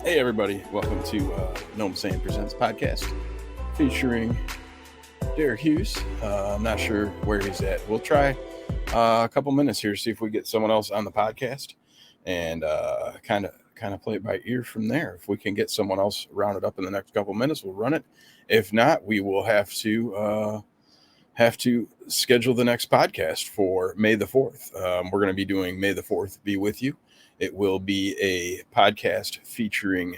Hey everybody, welcome to Gnome Sand Presents podcast featuring Derek Hughes. I'm not sure where he's at. We'll try a couple minutes here to see if we get someone else on the podcast and kind of play it by ear from there. If we can get someone else rounded up in the next couple minutes, we'll run it. If not, we will have to schedule the next podcast for May the 4th. We're going to be doing May the 4th Be With You. It will be a podcast featuring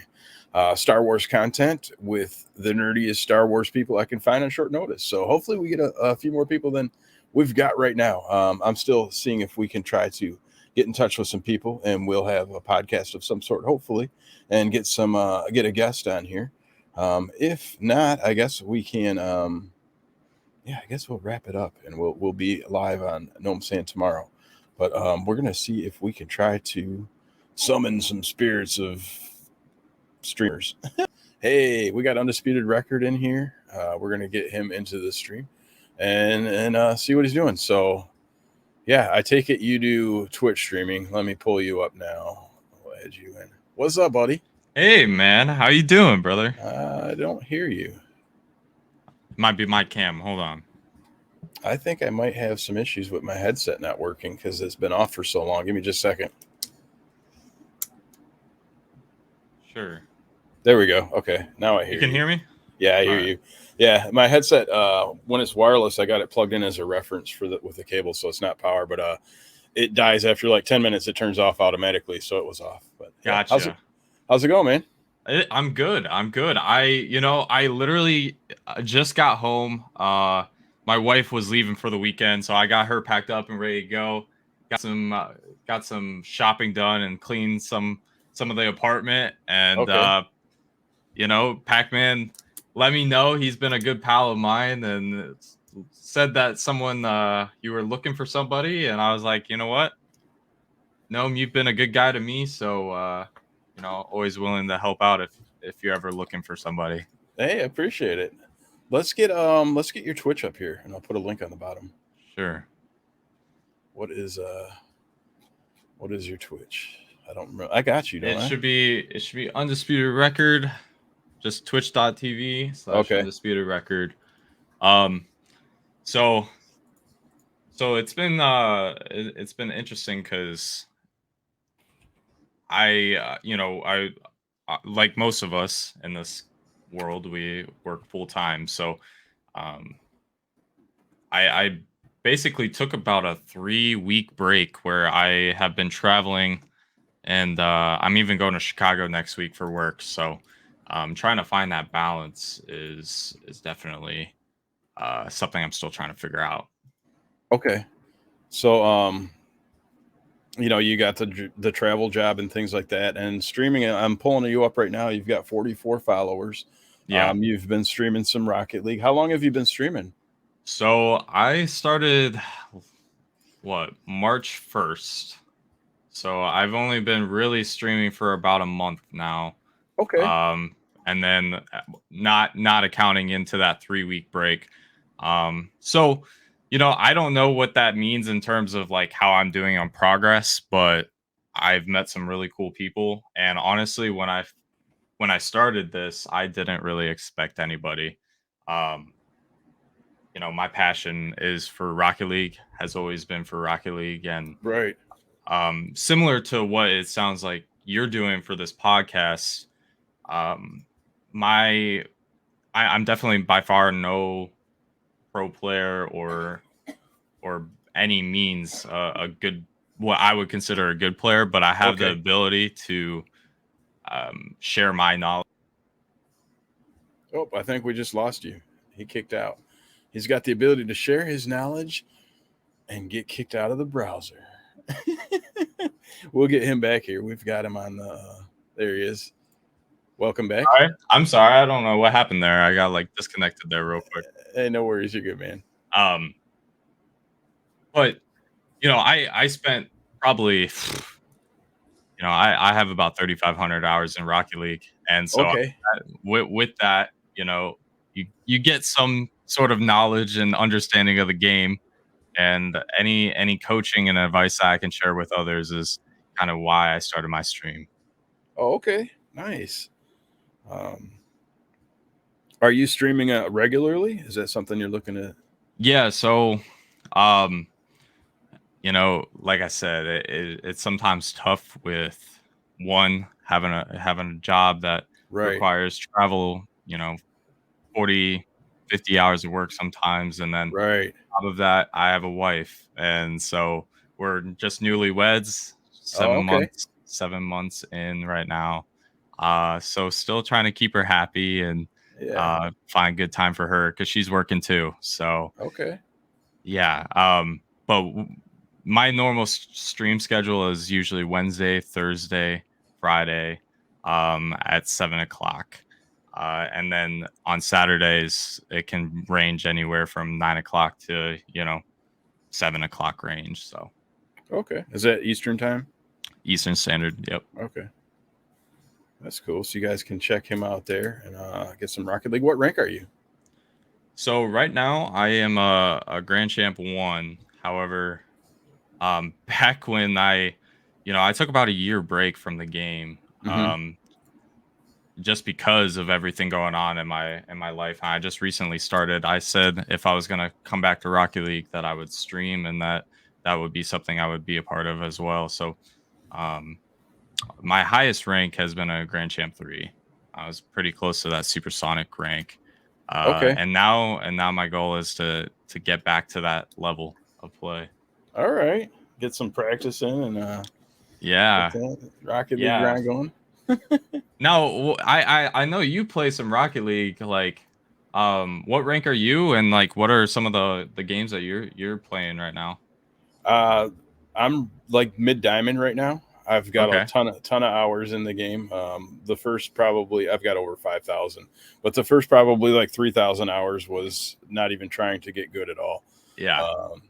Star Wars content with the nerdiest Star Wars people I can find on short notice. So hopefully we get a few more people than we've got right now. I'm still seeing if we can try to get in touch with some people, and we'll have a podcast of some sort, hopefully, and get a guest on here. If not, I guess we can. I guess we'll wrap it up, and we'll be live on Gnome Sand tomorrow. But we're going to see if we can try to summon some spirits of streamers. Hey, we got Undisputed Record in here. We're going to get him into the stream and see what he's doing. So, yeah, I take it you do Twitch streaming. Let me pull you up now. I'll add you in. What's up, buddy? Hey, man. How you doing, brother? I don't hear you. Might be my cam. Hold on. I think I might have some issues with my headset not working because it's been off for so long. Give me just a second. Sure. There we go. Okay, now I hear you. You can hear me? Yeah, I hear you. Yeah, my headset, when it's wireless, I got it plugged in as a reference with the cable, so it's not power, but it dies after like 10 minutes. It turns off automatically, so it was off. But yeah. Gotcha. How's it going, man? I'm good. I literally just got home. My wife was leaving for the weekend, so I got her packed up and ready to go. Got some shopping done and cleaned some of the apartment. And okay. Pac-Man let me know he's been a good pal of mine and said that someone you were looking for somebody, and I was like, you know what? No, you've been a good guy to me, so always willing to help out if you're ever looking for somebody. Hey, I appreciate it. Let's get your Twitch up here, and I'll put a link on the bottom. Sure. What is your Twitch? I don't remember. I got you, don't I? It should be Undisputed Record, just twitch.tv/Undisputed Record. So it's been interesting because I like most of us in this world, we work full time. So I basically took about a 3-week break where I have been traveling, and I'm even going to Chicago next week for work. So trying to find that balance is definitely something I'm still trying to figure out. Okay. So you got the travel job and things like that, and streaming. I'm pulling you up right now. You've got 44 followers. Yeah. You've been streaming some Rocket League. How long have you been streaming? So I started March 1st. So I've only been really streaming for about a month now. Okay. And then not accounting into that 3-week break. So I don't know what that means in terms of like how I'm doing on progress, but I've met some really cool people. And honestly, when I started this, I didn't really expect anybody. My passion is for Rocket League, has always been for Rocket League. And right. Similar to what it sounds like you're doing for this podcast, I'm definitely by far no pro player or any means a good, what I would consider a good player, but I have the ability to share my knowledge. Oh, I think we just lost you. He kicked out. He's got the ability to share his knowledge and get kicked out of the browser. We'll get him back here. We've got him on the. There he is. Welcome back. All right. I'm sorry. I don't know what happened there. I got disconnected there real quick. Hey, no worries. You're good, man. But I spent probably, I have about 3,500 hours in Rocket League, and so with that, you get some sort of knowledge and understanding of the game, and any coaching and advice that I can share with others is kind of why I started my stream. Oh, okay. Nice. Um, are you streaming regularly? Is that something you're looking at? Yeah, so um like I said, it's sometimes tough with one having a job that Right. requires travel, 40, 50 hours of work sometimes, and then Right. top of that, I have a wife, and so we're just newlyweds, Oh, okay. 7 months in right now. So still trying to keep her happy and Yeah. find good time for her because she's working too. So Okay. yeah, but my normal stream schedule is usually Wednesday, Thursday, Friday, at 7 o'clock. And then on Saturdays, it can range anywhere from 9 o'clock to 7 o'clock range. So Okay. Is that Eastern time? Eastern Standard. Yep. Okay. That's cool. So you guys can check him out there and get some Rocket League. What rank are you? So right now, I am a Grand Champ 1. However, back when I took about a year break from the game. Mm-hmm. Just because of everything going on in my life. I just recently started. I said if I was gonna come back to Rocket League, that I would stream and that would be something I would be a part of as well. So, um, my highest rank has been a Grand Champ 3. I was pretty close to that supersonic rank, Okay. and now my goal is to get back to that level of play. All right. Get some practice in and get Yeah, that Rocket League yeah. grind going. Now, I know you play some Rocket League. Like, what rank are you, and like, what are some of the games that you're playing right now? Uh, I'm like mid diamond right now. I've got a Okay, ton of hours in the game. The first probably I've got over 5,000, but the first probably like 3,000 hours was not even trying to get good at all. yeah, Um,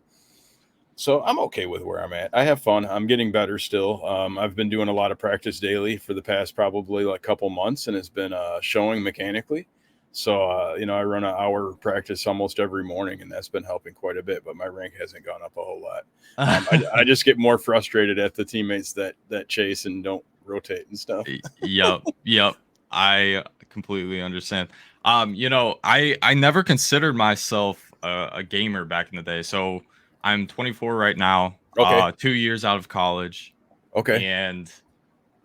so I'm okay with where I'm at. I have fun. I'm getting better still. I've been doing a lot of practice daily for the past probably like couple months, and it's been showing mechanically. So I run an hour practice almost every morning, and that's been helping quite a bit. But my rank hasn't gone up a whole lot. I just get more frustrated at the teammates that chase and don't rotate and stuff. yep, yep. I completely understand. I never considered myself a gamer back in the day. So I'm 24 right now. Okay. 2 years out of college, Okay. and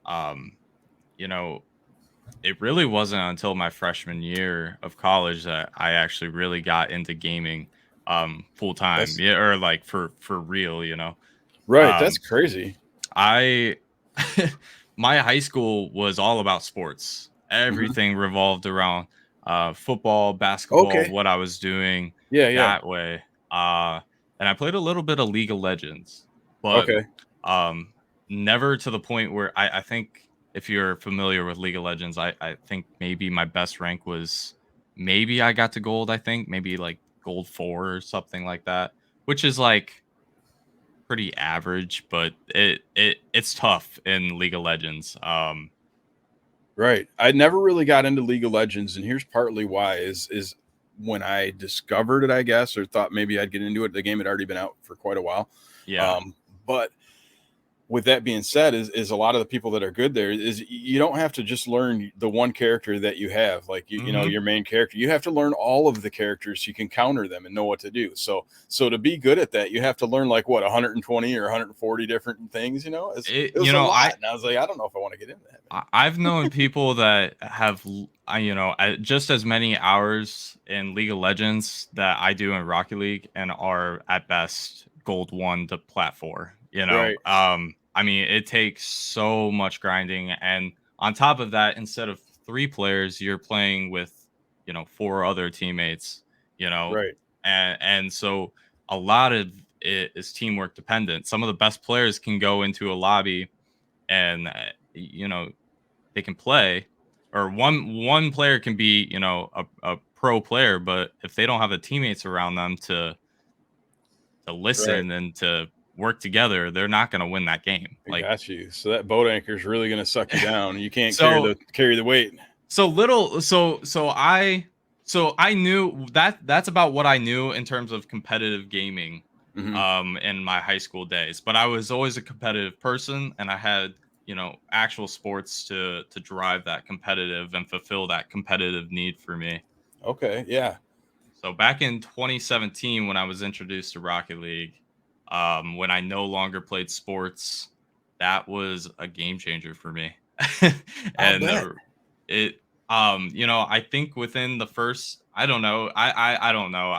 um, you know, it really wasn't until my freshman year of college that I actually really got into gaming full time. That's Yeah, or like for real. right. That's Um crazy. I my high school was all about sports. Hmm. Everything revolved around football, basketball, Okay. what I was doing Yeah. Yeah. that way. And I played a little bit of League of Legends, but Okay. um never to the point where I think if you're familiar with League of Legends, I think maybe my best rank was maybe I got to gold, I think, maybe like gold 4 or something like that, which is like pretty average, but it's tough in League of Legends. Right. I never really got into League of Legends, and here's partly why is when I discovered it, I guess, or thought maybe I'd get into it. The game had already been out for quite a while. Yeah. But with that being said, is a lot of the people that are good there is you don't have to just learn the one character that you have, like Mhm. your main character. You have to learn all of the characters so you can counter them and know what to do. So to be good at that, you have to learn like what 120 or 140 different things. It was a I lot, and I was like, I don't know if I want to get into that. I've known people that have just as many hours in League of Legends that I do in Rocket League, and are at best gold 1 to plat 4. Right. I mean, it takes so much grinding, and on top of that, instead of 3 players, you're playing with 4 other teammates. You know, Right. and so a lot of it is teamwork dependent. Some of the best players can go into a lobby and they can play, or one player can be a pro player, but if they don't have the teammates around them to Right. listen and to work together, they're not going to win that game. I Like, got you. So that boat anchor is really going to suck you down. You can't carry so the weight. I knew that's about what I knew in terms of competitive gaming Hmm. in my high school days. But I was always a competitive person, and I had actual sports to drive that competitive and fulfill that competitive need for me. Okay, yeah. So back in 2017, when I was introduced to Rocket League, when I no longer played sports, that was a game changer for me. I'll and bet. it, I think within the first, I don't know, I don't know,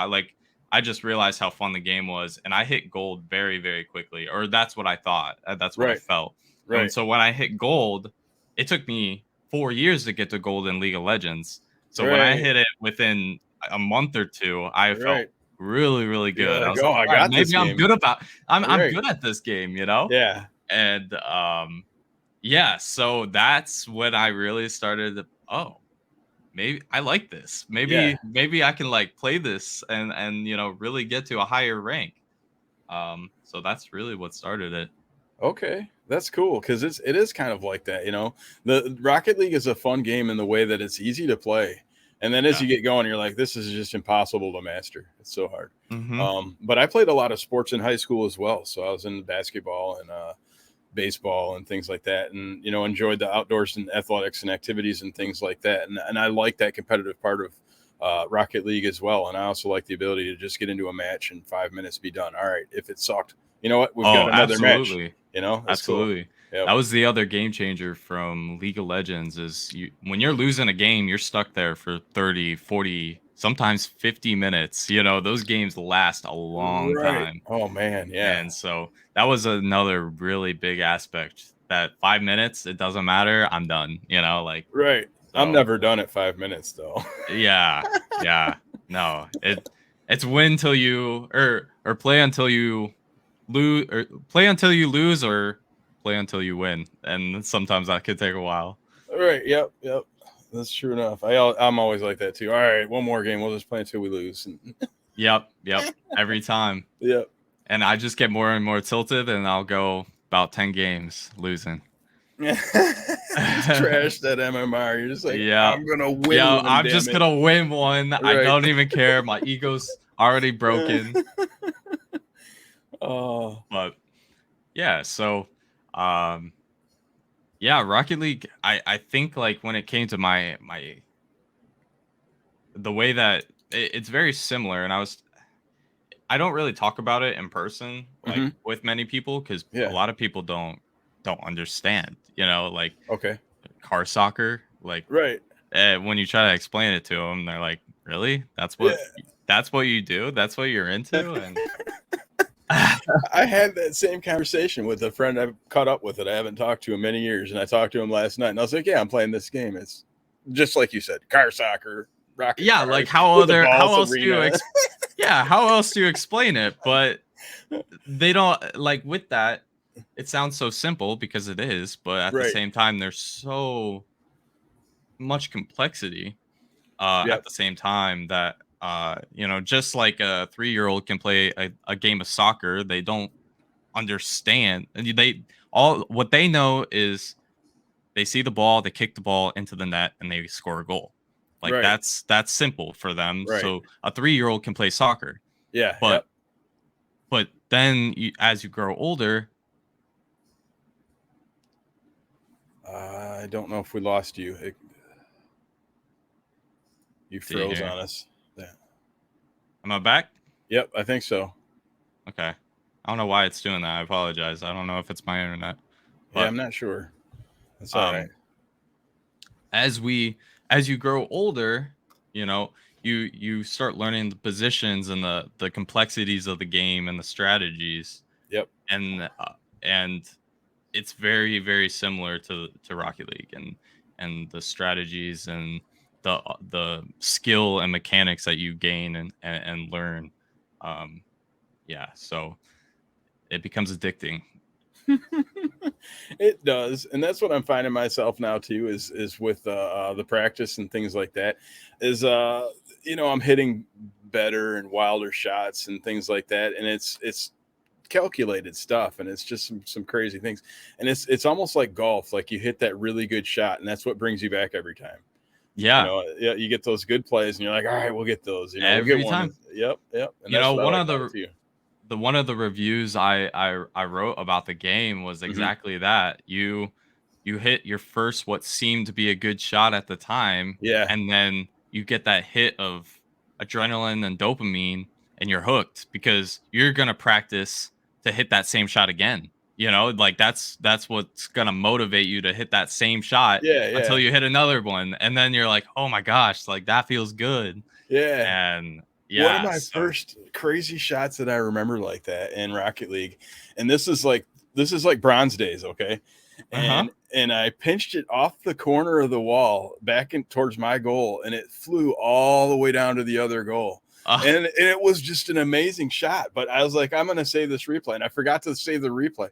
I just realized how fun the game was, and I hit gold very, very quickly, or that's what I thought. That's what I Right, felt. And right, so when I hit gold, it took me 4 years to get to gold in League of Legends. So when I right, hit it within a month or two, I felt right. really, really You're good. I like, was oh, like, I all right, got this maybe I'm game. good about I'm Right. good at this game, you know? Yeah. And yeah, so that's when I really started oh, maybe I like this. Yeah. Maybe I can like play this and really get to a higher rank. So that's really what started it. Okay, that's cool because it is kind of like that. The Rocket League is a fun game in the way that it's easy to play, and then as Yeah. you get going, you're like, this is just impossible to master. It's so hard. Mhm. But I played a lot of sports in high school as well, so I was in basketball and baseball and things like that, and enjoyed the outdoors and athletics and activities and things like that, and I like that competitive part of Rocket League as well. And I also like the ability to just get into a match in 5 minutes, be done. All right, if it sucked, you know what? We've got Oh, another match. absolutely. That's cool. Absolutely. Yep. That was the other game changer from League of Legends is when you're losing a game, you're stuck there for 30, 40, sometimes 50 minutes. Those games last a long Right. time. Oh man, yeah. And so that was another really big aspect that 5 minutes, it doesn't matter. I'm done, like, Right. I'm so never done at 5 minutes though. yeah, yeah, no, it's win till you or play until you lose or play until you lose or play until you win. And sometimes that could take a while. Right. Yep. Yep. That's true enough. I'm always like that too. All right, one more game. We'll just play until we lose. Yep, every time. Yep. And I just get more and more tilted and I'll go about 10 games losing. Just trash that MMR. You're just like, Yeah. I'm gonna win Yeah, one. I'm Damn just it. gonna win one. I Right. don't even care. My ego's already broken. Oh. But yeah, so yeah, Rocket League, I think like when it came to my the way that it's very similar, and I don't really talk about it in person like Mm-hmm. with many people because a Yeah. lot of people don't understand, like Okay. car soccer, like Right. when you try to explain it to them, they're like, "Really? Yeah. That's what you do? That's what you're into?" And I had that same conversation with a friend I've caught up with that I haven't talked to in many years, and I talked to him last night, and I was like, "Yeah, I'm playing this game. It's just like you said, car soccer, rocket yeah, like cars with the how balls else do you arena." yeah, how else do you explain it? But they don't like with that. It sounds so simple because it is, but at the Right. same time, there's so much complexity at Yep. the same time that just like a 3-year-old can play a game of soccer, they don't understand, and they all what they know is they see the ball, they kick the ball into the net, and they score a goal. Like Right. that's simple for them. Right. So a 3-year-old can play soccer, Yeah. but Yep. then as you grow older, I don't know if we lost you. You do you froze hear? on us. Yeah. Am I back? Yep. I think so. Okay. I don't know why it's doing that. I apologize. I don't know if it's my internet, Yeah, but I'm not sure. That's all right. um, as you grow older, you start learning the positions and the complexities of the game and the strategies, Yep. and it's very, very similar to Rocket League and the strategies and the skill and mechanics that you gain and learn. Yeah, so it becomes addicting. It does, and that's what I'm finding myself now too. Is with the practice and things like that. Is I'm hitting better and wilder shots and things like that, and it's calculated stuff, and it's just some crazy things, and it's almost like golf. Like you hit that really good shot, and that's what brings you back every time. Yeah, Yeah, you get those good plays, and you're like, all right, we'll get those. We'll get every one. time. Yep, and that's what I One like of about it too. one of the reviews I wrote about the game was Mm-hmm. exactly that. You you hit your first what seemed to be a good shot at the time, Yeah. and then you get that hit of adrenaline and dopamine, and you're hooked because you're gonna practice to hit that same shot again. Like that's what's gonna motivate you to hit that same shot Yeah. until Yeah. you hit another one, and then you're like, oh my gosh, like that feels good. Yeah. And One of yeah, my so first crazy shots that I remember like that in Rocket League, and this is like bronze days, okay? uh-huh. And I pinched it off the corner of the wall back in towards my goal, and it flew all the way down to the other goal. Uh, And it was just an amazing shot. But I was like, I'm gonna save this replay, and I forgot to save the replay.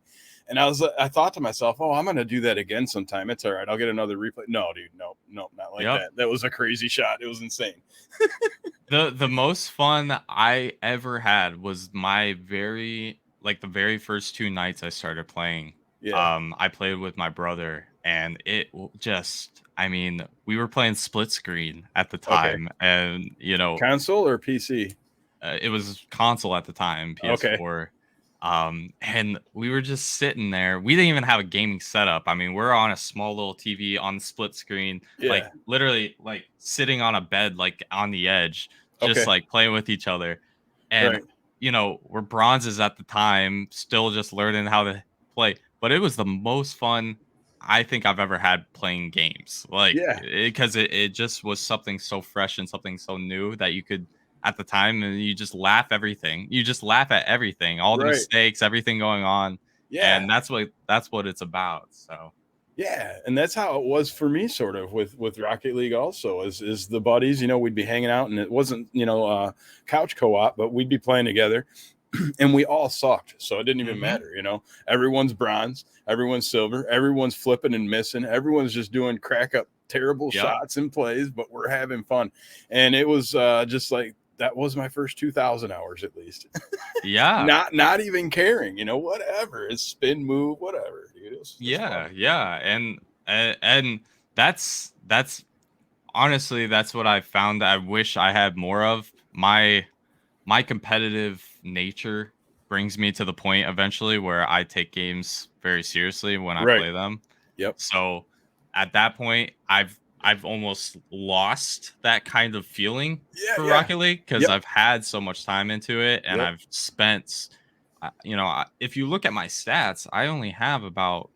And I thought to myself, oh, I'm gonna do that again sometime. It's all right. I'll get another replay. No, dude, no, no, not like yep. that. That was a crazy shot. It was insane. The most fun I ever had was the very first two nights I started playing. Yeah. I played with my brother, and just, I mean, we were playing split screen at the Okay. time, and Console or PC? it was console at the time, Okay. PS4. And we were just sitting there. We didn't even have a gaming setup. I mean, we're on a small little TV on the split screen, like Yeah. literally like sitting on a bed, like on the edge, just Okay. like playing with each other. And, Right. we're bronzes at the time, still just learning how to play. But it was the most fun I think I've ever had playing games. Like, Yeah. because it just was something so fresh and something so new that you could at the time, and you just laugh everything. You just laugh at everything, all the Right. mistakes, everything going on, Yeah. and that's what it's about. So Yeah. And that's how it was for me, sort of with Rocket League. Also, is the buddies. We'd be hanging out, and it wasn't couch co-op, but we'd be playing together. And we all sucked, so it didn't even hmm matter. Everyone's bronze, everyone's silver, everyone's flipping and missing, everyone's just doing crack up terrible yep, shots and plays, but we're having fun. And it was just like that was my first 2,000 hours at least. yeah, Not even caring, whatever. It's spin move, whatever, dude. It's fun. yeah, and that's honestly that's what I found that I wish I had more of. My competitive nature brings me to the point eventually where I take games very seriously when I Right. play them. Yep. So at that point, I've almost lost that kind of feeling Yeah, for yeah. Rocket League because Yep. I've had so much time into it, and Yep. I've spent, if you look at my stats, I only have about,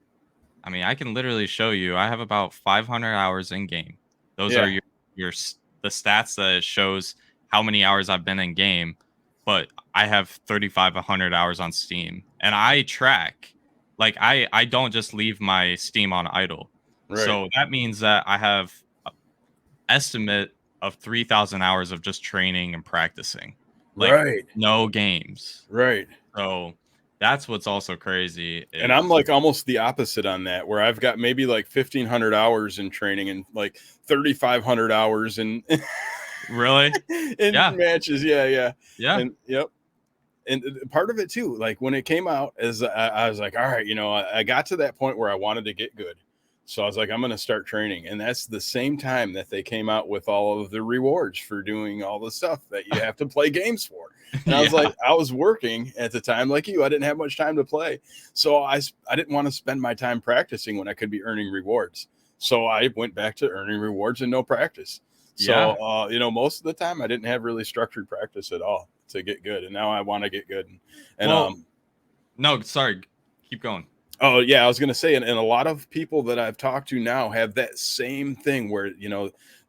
I mean, I can literally show you, I have about 500 hours in game. Those are Yeah. the stats that it shows how many hours I've been in game, but I have 3,500 hours on Steam, and I track, like I don't just leave my Steam on idle. Right. So that means that I have a estimate of 3,000 hours of just training and practicing, like Right. no games. Right. So that's what's also crazy And I'm is like almost the opposite on that, where I've got maybe like 1,500 hours in training and like 3,500 hours in really, in yeah, matches. Yeah, yeah, yeah, and yep. And part of it too, like when it came out, as I was like, all right, I got to that point where I wanted to get good, so I was like, I'm going to start training, and that's the same time that they came out with all of the rewards for doing all the stuff that you have to play games for. And I was yeah, like, I was working at the time, like you, I didn't have much time to play, so I didn't want to spend my time practicing when I could be earning rewards. So I went back to earning rewards and no practice. So, yeah. most of the time I didn't have really structured practice at all to get good. And now I want to get good. And, Well, no, sorry, keep going. oh yeah, I was going to say, and a lot of people that I've talked to now have that same thing where,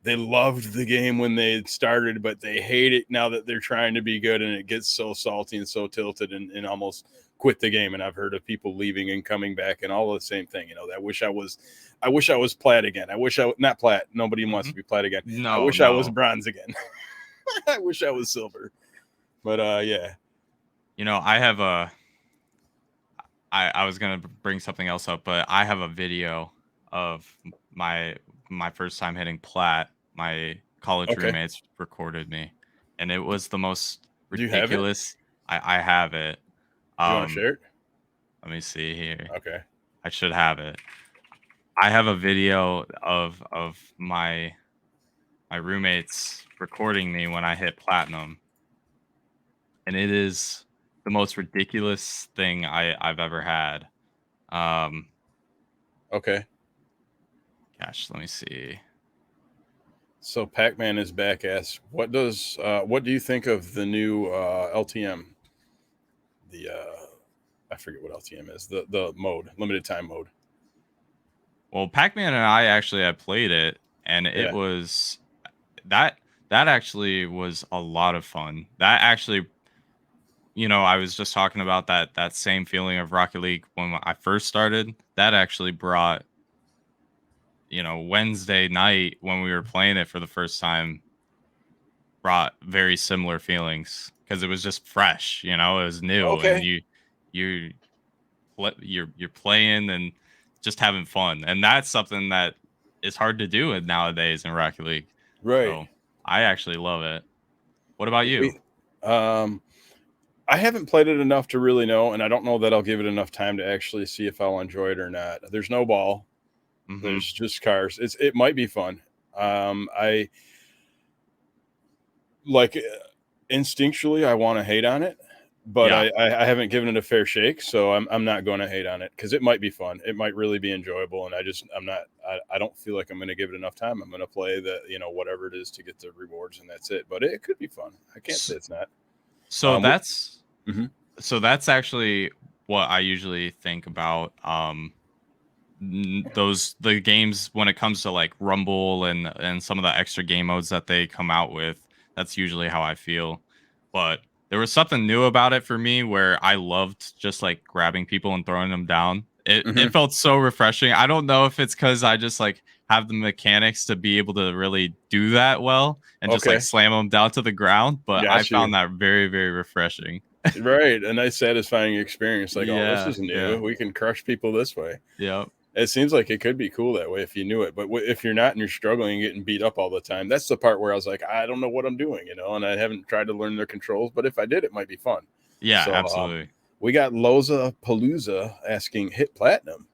they loved the game when they started, but they hate it now that they're trying to be good. And it gets so salty and so tilted and almost quit the game. And I've heard of people leaving and coming back and all the same thing. I wish I was plat again. I wish I not plat. Nobody wants hmm to be plat again. I No, wish I was no. bronze again. I wish I was silver. But yeah. I have I was gonna bring something else up, but I have a video of my my first time hitting plat. My college Okay. roommates recorded me, and it was the most Do you have it? ridiculous. I have it. You want to Um, share it? let me see here. Okay. I should have it. I have a video of my roommates recording me when I hit platinum, and it is the most ridiculous thing I've ever had. Um, Okay. Gosh, let me see. So Pac-Man is back. Asks, what do you think of the new LTM? The I forget what LTM is. The mode, limited time mode. Well, Pac-Man and I actually had played it, and it Yeah. was that actually was a lot of fun. That actually, I was just talking about that same feeling of Rocket League when I first started. That actually brought, Wednesday night when we were playing it for the first time, brought very similar feelings because it was just fresh. It was new, and Okay. you're playing and just having fun, and that's something that is hard to do nowadays in Rocket League. Right. So I actually love it. What about you? We, um, I haven't played it enough to really know, and I don't know that I'll give it enough time to actually see if I'll enjoy it or not. There's no ball. Hmm. There's just cars. It might be fun. I like instinctually I want to hate on it, but Yeah. I haven't given it a fair shake, so I'm not going to hate on it because it might be fun. It might really be enjoyable, and I'm not. I don't feel like I'm going to give it enough time. I'm going to play the whatever it is to get the rewards, and that's it. But it could be fun. I can't say it's not. So Um, that's mhm. so that's actually what I usually think about. The games when it comes to like Rumble and some of the extra game modes that they come out with. That's usually how I feel. But there was something new about it for me where I loved just like grabbing people and throwing them down. It Mhm. felt so refreshing. I don't know if it's because I just like have the mechanics to be able to really do that well and just like Okay, slam them down to the ground, but I got found you. that very, very refreshing. Right, a nice satisfying experience. Like, oh, this Yeah, is new. yeah, We can crush people this way. yeah. It seems like it could be cool that way if you knew it, but if you're not and you're struggling and getting beat up all the time, that's the part where I was like, I don't know what I'm doing, and I haven't tried to learn their controls, but if I did, it might be fun. Yeah, So absolutely. we got Loza Palooza asking, hit platinum.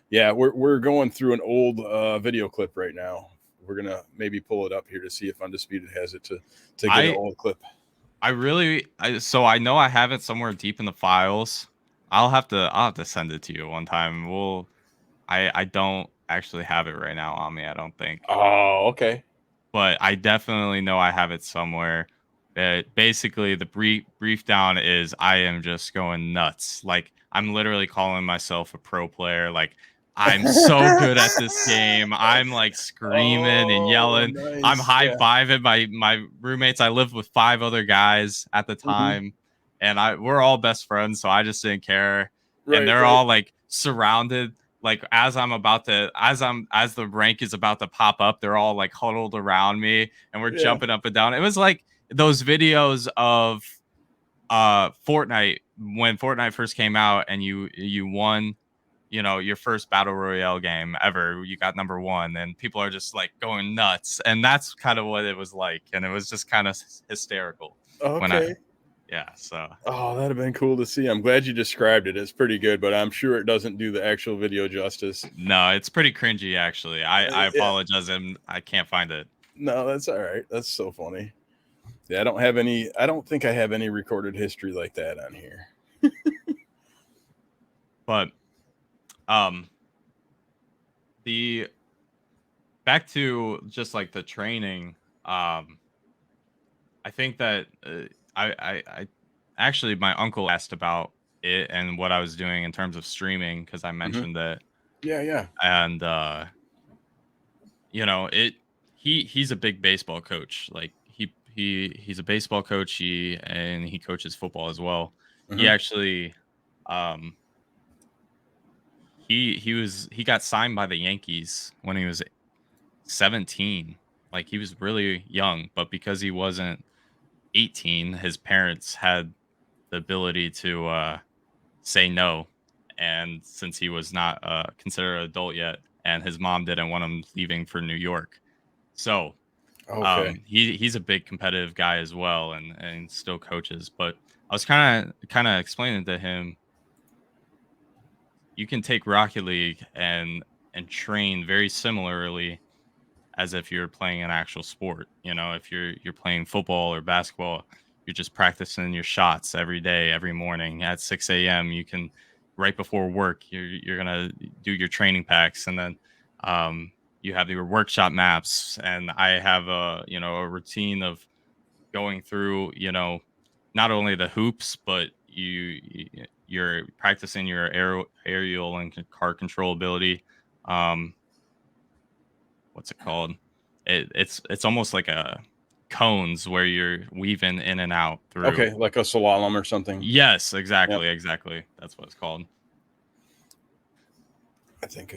Yeah, we're going through an old video clip right now. We're gonna maybe pull it up here to see if Undisputed has it to get an I old clip. so I know I have it somewhere deep in the files. I'll have to send it to you one time. I don't actually have it right now on me, I don't think. Oh, okay. But I definitely know I have it somewhere. Basically the brief down is I am just going nuts. Like I'm literally calling myself a pro player. Like I'm so good at this game. I'm like screaming and Oh, yelling. I'm nice. high Yeah. fiving my roommates. I lived with 5 other guys at the Hmm. time, and we're all best friends. So I just didn't care, and Right, they're right. all like surrounded. Like as the rank is about to pop up, they're all like huddled around me, and we're Yeah. jumping up and down. It was like those videos of Fortnite when Fortnite first came out, and you won your first battle royale game ever. You got number one, and people are just like going nuts, and that's kind of what it was like, and it was just kind of hysterical when I Okay. yeah. So Oh, that'd have been cool to see. I'm glad you described it. It's pretty good, but I'm sure it doesn't do the actual video justice. no, it's pretty cringy actually. I Yeah. apologize, and I can't find it. No, that's all right. That's so funny. Yeah, I don't have any. I don't think I have any recorded history like that on here. But um the back to just like the training, I think that I actually my uncle asked about it and what I was doing in terms of streaming because I Hmm. mentioned it, Yeah, yeah. and it he's a big baseball coach. Like he's a baseball coach. He coaches football as well. He Hmm. actually um he got signed by the Yankees when he was 17. Like he was really young, but because he wasn't 18, his parents had the ability to say no. And since he was not considered an adult yet, and his mom didn't want him leaving for New York, so Okay. he's a big competitive guy as well, and still coaches. But I was kind of explaining to him, you can take Rocket League and train very similarly as if you're playing an actual sport. If you're playing football or basketball, you're just practicing your shots every day, every morning at 6 a.m. You can right before work, you're gonna do your training packs, and then you have your workshop maps, and I have a a routine of going through not only the hoops, but you're practicing your aerial and car control ability. Um, what's it called? It's almost like a cones where you're weaving in and out through. Okay, like a slalom or something. Yes, Yep. exactly. That's what it's called. I think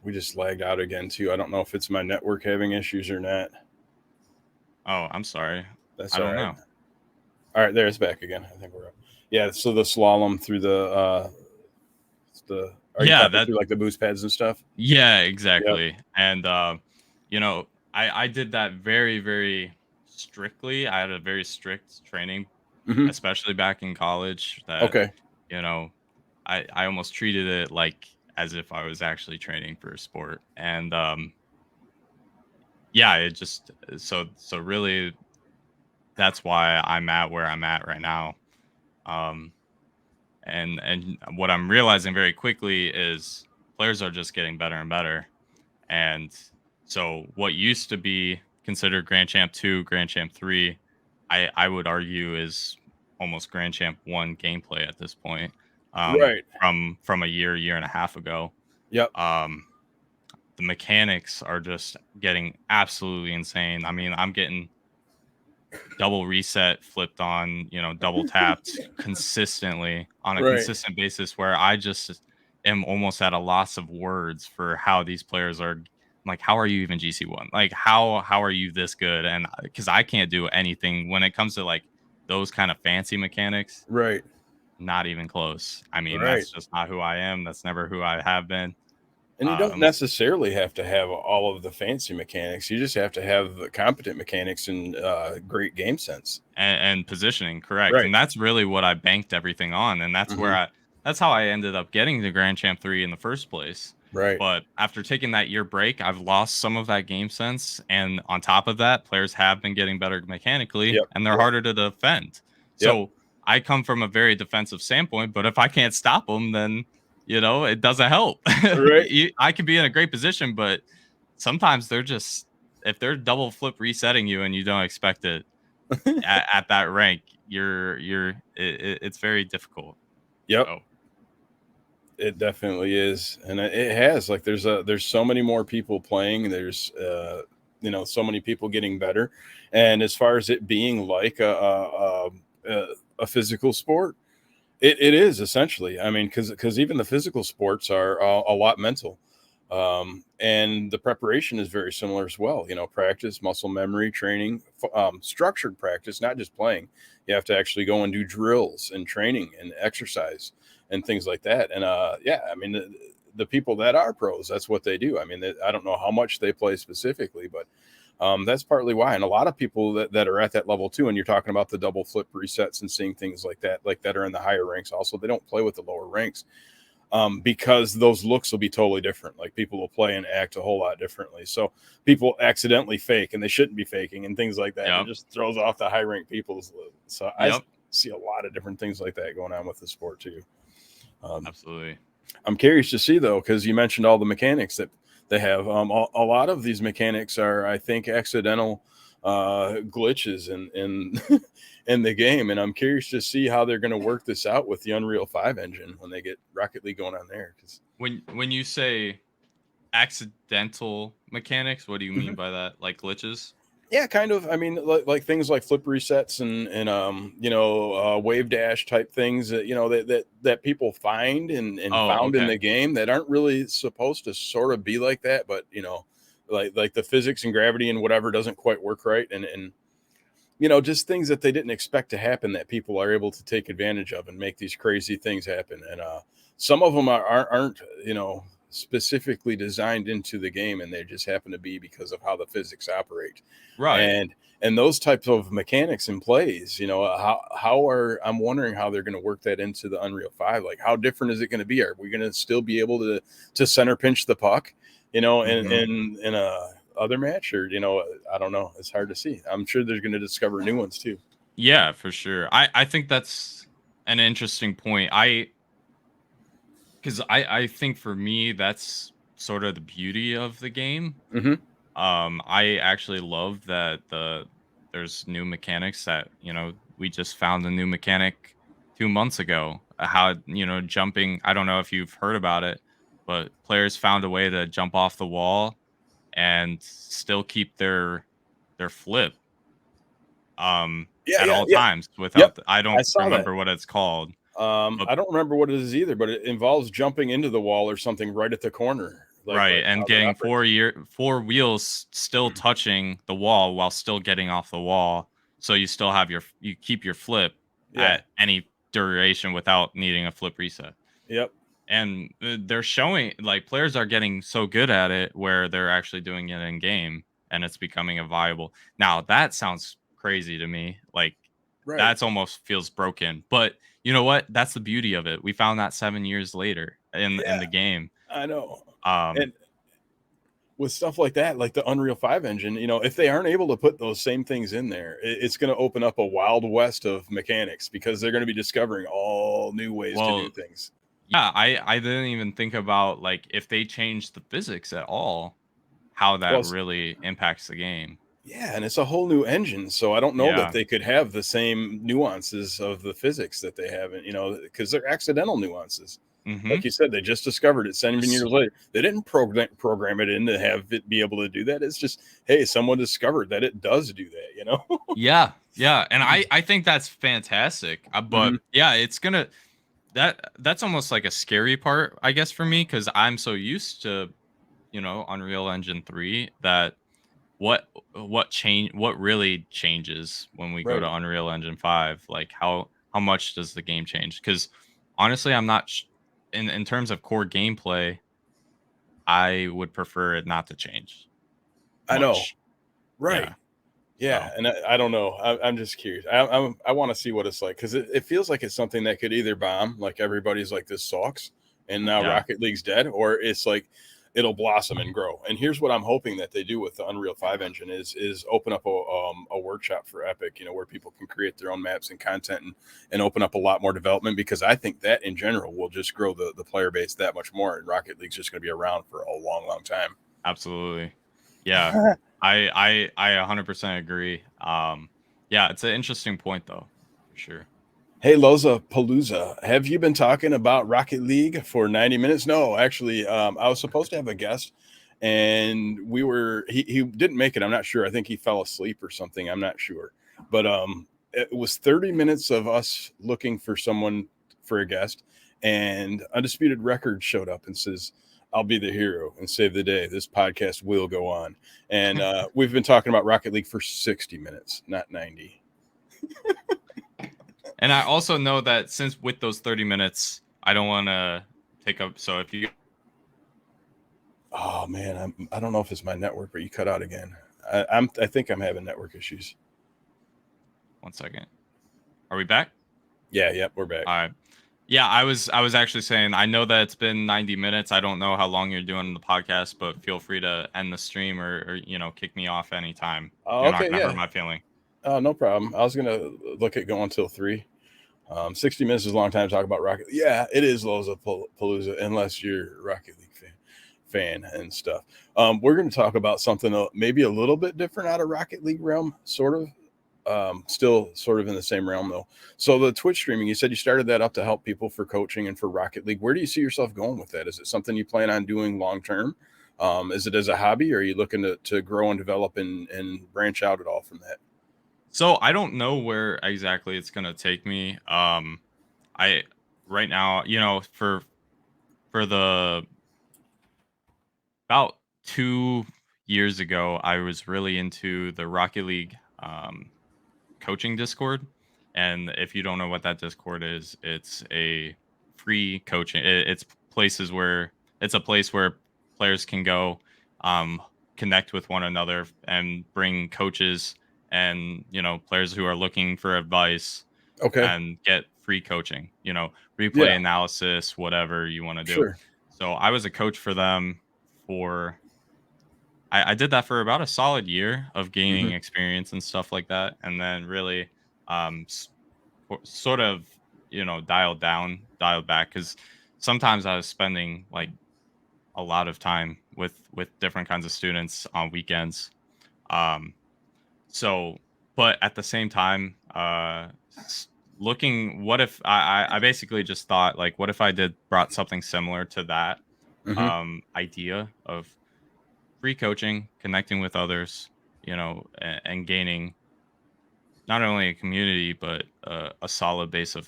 we just lagged out again too. I don't know if it's my network having issues or not. Oh, I'm sorry. That's I all don't right. know. All right, there it's back again. I think we're up. Yeah, so the slalom through the are you Yeah, talking that through like the boost pads and stuff? yeah, Yep. exactly. And I did that very, very strictly. I had a very strict training, Hmm. especially back in college, that Okay. you know, I almost treated it like as if I was actually training for a sport. And yeah, it just so really that's why I'm at where I'm at right now. Um and what I'm realizing very quickly is players are just getting better and better. And so what used to be considered Grand Champ 2, Grand Champ 3, I would argue is almost Grand Champ 1 gameplay at this point. Right. From a year and a half ago. Yep. Um the mechanics are just getting absolutely insane. I mean, I'm getting double reset flipped on, double tapped consistently on a Right. consistent basis where I just am almost at a loss of words for how these players are. Like, how are you even GC1? Like, how are you this good? And because I can't do anything when it comes to like those kind of fancy mechanics, Right. not even close. I mean, Right. that's just not who I am. That's never who I have been. And you don't Um, necessarily have to have all of the fancy mechanics. You just have to have the competent mechanics and great game sense. and positioning, correct. Right. And that's really what I banked everything on. And Hmm. that's how I ended up getting the Grand Champ 3 in the first place. Right. But after taking that year break, I've lost some of that game sense. And on top of that, players have been getting better mechanically Yep. and they're Yep. harder to defend. Yep. So I come from a very defensive standpoint, but if I can't stop them, then, it doesn't help. Right. I can be in a great position, but sometimes if they're double flip resetting you and you don't expect it, at that rank, it's very difficult. Yep. So It definitely is, and it has like there's so many more people playing. There's so many people getting better, and as far as it being like a physical sport, it is essentially. I mean, because even the physical sports are a lot mental, and the preparation is very similar as well. Practice, muscle memory, training, structured practice, not just playing. You have to actually go and do drills and training and exercise and things like that. And yeah, I mean, the people that are pros, that's what they do. I mean, I don't know how much they play specifically, but that's partly why. And a lot of people that are at that level too, and you're talking about the double flip resets and seeing things like that are in the higher ranks. Also, they don't play with the lower ranks because those looks will be totally different. Like people will play and act a whole lot differently. So people accidentally fake and they shouldn't be faking and things like that. And it yep, just throws off the high rank people's. So I yep, see a lot of different things like that going on with the sport too. absolutely. I'm curious to see though, because you mentioned all the mechanics that they have. A lot of these mechanics are, I think, accidental glitches in in the game, and I'm curious to see how they're going to work this out with the Unreal 5 engine when they get Rocket League going on there. Because When you say accidental mechanics, what do you mean by that? Like glitches? yeah, kind of. I mean, like things like flip resets and wave dash type things that that people find and Oh, found in okay. the game that aren't really supposed to sort of be like that, but like the physics and gravity and whatever doesn't quite work right, and just things that they didn't expect to happen that people are able to take advantage of and make these crazy things happen. And some of them aren't specifically designed into the game, and they just happen to be because of how the physics operate. Right. And those types of mechanics and plays, I'm wondering how they're going to work that into the Unreal 5. Like, how different is it going to be? Are we going to still be able to center pinch the puck, Mhm. in a other match, or I don't know. It's hard to see. I'm sure they're going to discover new ones too. Yeah, for sure. I think that's an interesting point. I Because I think for me, that's sort of the beauty of the game. Mm-hmm. I actually love that there's new mechanics that, we just found a new mechanic 2 months ago. How, jumping, I don't know if you've heard about it, but players found a way to jump off the wall and still keep their flip Yeah, at yeah, all yeah. times Yep. without I I don't saw that. remember what it's called. But I don't remember what it is either, but it involves jumping into the wall or something right at the corner, like right, and how that getting operates. four wheels still touching the wall while still getting off the wall, so you still have you keep your flip Yeah. at any duration without needing a flip reset. Yep. And they're showing like players are getting so good at it where they're actually doing it in game and it's becoming a viable. Now that sounds crazy to me. Like Right. that's almost feels broken. But you know what? That's the beauty of it. We found that 7 years later in Yeah, the game. I know. Um And with stuff like that, like the Unreal 5 engine, if they aren't able to put those same things in there, it's going to open up a wild west of mechanics because they're going to be discovering all new ways to do well, things. yeah, I didn't even think about like if they change the physics at all, how Well, that really impacts the game. yeah, and it's a whole new engine, so I don't know that Yeah. they could have the same nuances of the physics that they have, because they're accidental nuances. Like Mhm. you said, they just discovered it 7 years later. They didn't program it in to have it be able to do that. It's just, hey, someone discovered that it does do that. Yeah, yeah, and I think that's fantastic. But Hmm. yeah, it's gonna that's almost like a scary part, I guess, for me because I'm so used to Unreal Engine 3 that what really changes when we go Right. to Unreal Engine 5? Like how much does the game change? Because honestly, I'm not in terms of core gameplay, I would prefer it not to change I know. much. Right. Yeah. Yeah, So and I don't know. I'm just curious. I want to see what it's like because it feels like it's something that could either bomb, like everybody's like this sucks, and now yeah. Rocket League's dead, or it's like it'll blossom and grow. And here's what I'm hoping that they do with the Unreal 5 engine is open up a workshop for Epic, where people can create their own maps and content and open up a lot more development because I think that in general will just grow the player base that much more, and Rocket League's just going to be around for a long, long time. Absolutely. Yeah. I 100% agree. Yeah, it's an interesting point though, for sure. Hey Loza Palooza, have you been talking about Rocket League for 90 minutes? No, actually, I was supposed to have a guest, and he didn't make it. I'm not sure. I think he fell asleep or something. I'm not sure, but it was 30 minutes of us looking for someone for a guest, and Undisputed Record showed up and says, "I'll be the hero and save the day. This podcast will go on." And we've been talking about Rocket League for 60 minutes, not 90. And I also know that since with those 30 minutes, I don't want to take up. So if you Oh man, I don't know if it's my network, but you cut out again. I think I'm having network issues. 1 second, are we back? Yeah, we're back. All right. Yeah, I was actually saying I know that it's been 90 minutes. I don't know how long you're doing the podcast, but feel free to end the stream or kick me off anytime. Oh, You're not okay, gonna hurt yeah. my feeling. Oh, no problem. I was gonna look at going till 3. 60 minutes is a long time to talk about Rocket. Yeah, it is Loza Palooza, unless you're a Rocket League fan and stuff. We're going to talk about something maybe a little bit different out of Rocket League realm, sort of. Still sort of in the same realm though. So the Twitch streaming, you said you started that up to help people for coaching and for Rocket League. Where do you see yourself going with that? Is it something you plan on doing long term? Is it as a hobby, or are you looking to grow and develop and branch out at all from that? So I don't know where exactly it's gonna take me. I right now, for the about 2 years ago, I was really into the Rocket League coaching Discord. And if you don't know what that Discord is, it's a free coaching. It's places where it's a place where players can go, um, connect with one another, and bring coaches and players who are looking for advice Okay. and get free coaching. Yeah. Replay analysis, whatever you want to do. Sure. So I was a coach for them for I did that for about a solid year of Hmm. gaining experience and stuff like that, and then really sort of dialed back because sometimes I was spending like a lot of time with different kinds of students on weekends. Um, so, but at the same time, looking, what if I basically just thought like, what if I brought something similar to that Hmm. idea of free coaching, connecting with others, and gaining not only a community but a solid base of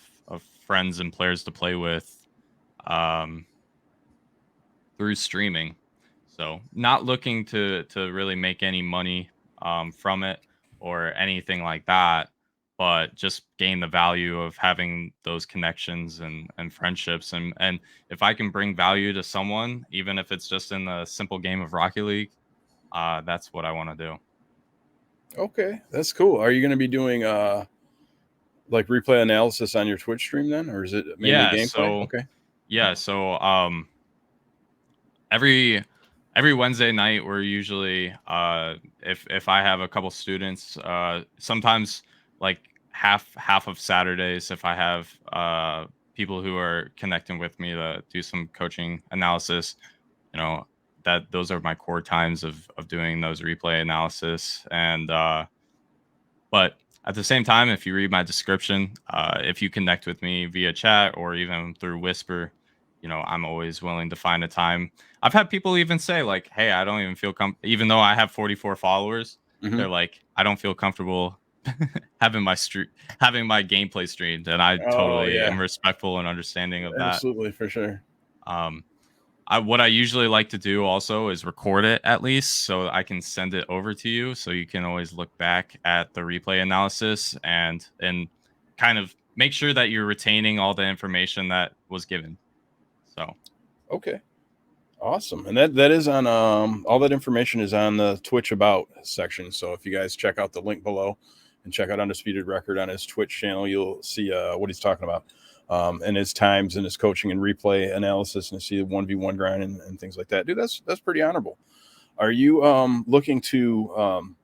friends and players to play with um, through streaming. So not looking to really make any money from it or anything like that, but just gain the value of having those connections and friendships. And if I can bring value to someone, even if it's just in the simple game of Rocket League, that's what I want to do. Okay, that's cool. Are you going to be doing like replay analysis on your Twitch stream then, or is it mainly Yeah. gameplay? So Okay. yeah. So every Wednesday night we're usually if I have a couple students, sometimes like half of Saturdays if I have people who are connecting with me to do some coaching analysis, you know, that those are my core times of doing those replay analysis. And but at the same time, if you read my description, if you connect with me via chat or even through Whisper, I'm always willing to find a time. I've had people even say like, "Hey, I don't even feel even though I have 44 followers, Hmm. they're like, I don't feel comfortable having having my gameplay streamed," and I Oh totally am yeah, respectful and understanding of that. absolutely for sure. Um, what I usually like to do also is record it at least so I can send it over to you so you can always look back at the replay analysis and kind of make sure that you're retaining all the information that was given. So, Okay, awesome. And that is on all that information is on the Twitch about section. So if you guys check out the link below and check out Undisputed Record on his Twitch channel, you'll see what he's talking about. And his times and his coaching and replay analysis, and see the 1v1 grind and things like that. Dude, that's pretty honorable. Are you looking to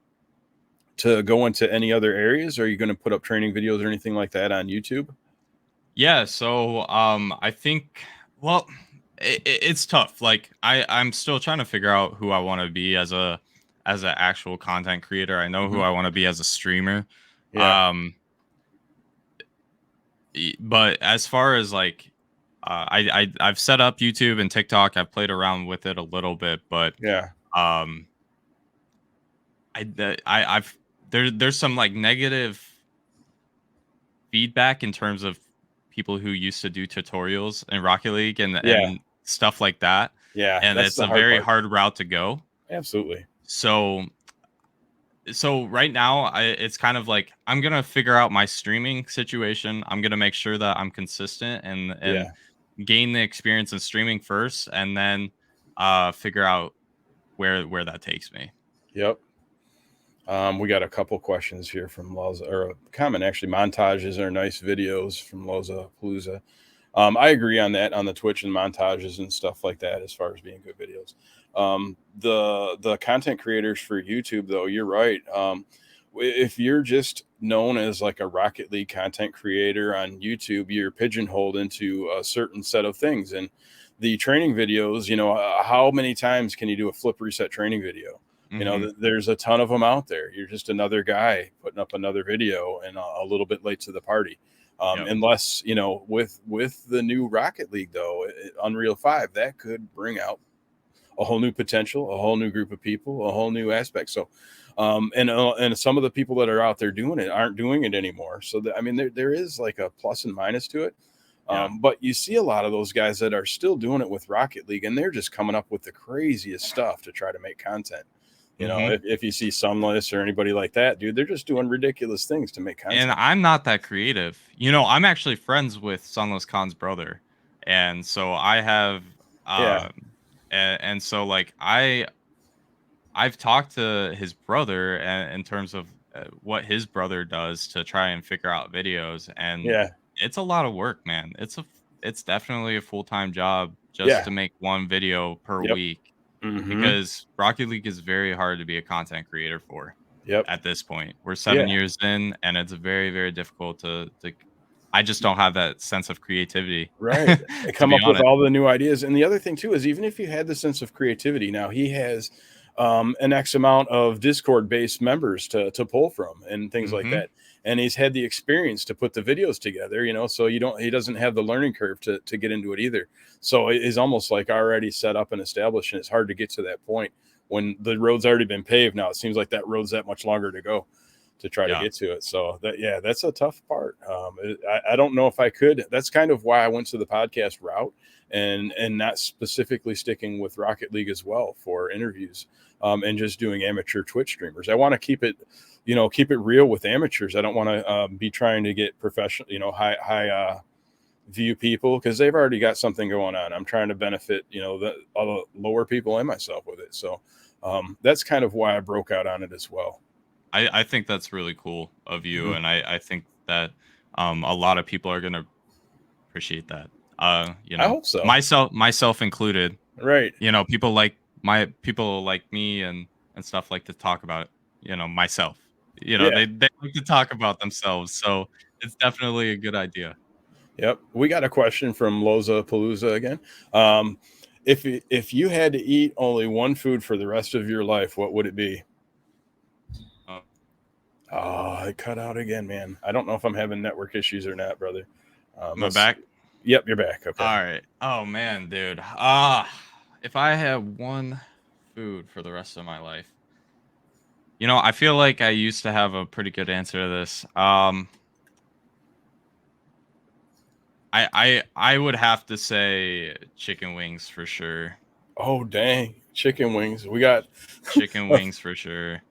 go into any other areas? Are you going to put up training videos or anything like that on YouTube? yeah, so I think well it's tough. Like I'm still trying to figure out who I want to be as an actual content creator. I know who Hmm. I want to be as a streamer. Yeah, Um but as far as like I've set up YouTube and TikTok. I've played around with it a little bit, but yeah, um I've there's some like negative feedback in terms of people who used to do tutorials in Rocket League yeah, and stuff like that, yeah. and That's it's the a hard very part. hard route to go. Absolutely. So right now it's kind of like I'm gonna figure out my streaming situation. I'm gonna make sure that I'm consistent and Yeah. gain the experience in streaming first, and then figure out where that takes me. Yep. We got a couple questions here from Loza, or a comment actually. Montages are nice videos from Loza Palooza. I agree on that, on the Twitch and montages and stuff like that, as far as being good videos. The content creators for YouTube, though, you're right. If you're just known as like a Rocket League content creator on YouTube, you're pigeonholed into a certain set of things. And the training videos, how many times can you do a flip reset training video? Hmm. There's a ton of them out there. You're just another guy putting up another video and a little bit late to the party. Yep. Unless with the new Rocket League, though, Unreal 5, that could bring out a whole new potential, a whole new group of people, a whole new aspect. So and some of the people that are out there doing it aren't doing it anymore. So I mean, there is like a plus and minus to it. Yeah. But you see a lot of those guys that are still doing it with Rocket League, and they're just coming up with the craziest stuff to try to make content. Hmm. If you see Sunless or anybody like that, dude, they're just doing ridiculous things to make And content. I'm not that creative. I'm actually friends with Sunless Khan's brother. And so I have Yeah, and so like I've talked to his brother in terms of what his brother does to try and figure out videos, and yeah, it's a lot of work, man. It's definitely a full-time job just yeah, to make one video per yep, week mm-hmm, because Rocket League is very hard to be a content creator for yep, at this point. We're 7 yeah, years in, and it's very, very difficult to I just don't have that sense of creativity, Right. They to come be up with honest. all the new ideas. And the other thing too is even if you had the sense of creativity, now he has an X amount of Discord based members to pull from and things like Hmm. that. And he's had the experience to put the videos together, so he doesn't have the learning curve to get into it either. So it is almost like already set up and established, and it's hard to get to that point when the road's already been paved. Now it seems like that road's that much longer to go to try to Yeah. get to it. So that's a tough part. I don't know if I could. That's kind of why I went to the podcast route and not specifically sticking with Rocket League as well for interviews, and just doing amateur Twitch streamers. I want to keep it real with amateurs. I don't want to be trying to get professional, high view people because they've already got something going on. I'm trying to benefit, all the lower people and myself with it. So that's kind of why I broke out on it as well. I think that's really cool of you, Mhm. and I think that a lot of people are gonna appreciate that. I hope so. Myself included. Right. People like me and stuff like to talk about, myself. Yeah. They like to talk about themselves, so it's definitely a good idea. Yep. We got a question from Loza Palooza again. Um, if you had to eat only one food for the rest of your life, what would it be? Uh, Oh, it cut out again, man. I don't know if I'm having network issues or not, brother. am I Let's. back? Yep, you're back. Okay. All right. Oh man, dude. If I had one food for the rest of my life, I feel like I used to have a pretty good answer to this. I would have to say chicken wings for sure. Oh, dang. Chicken wings. We got. Chicken wings for sure.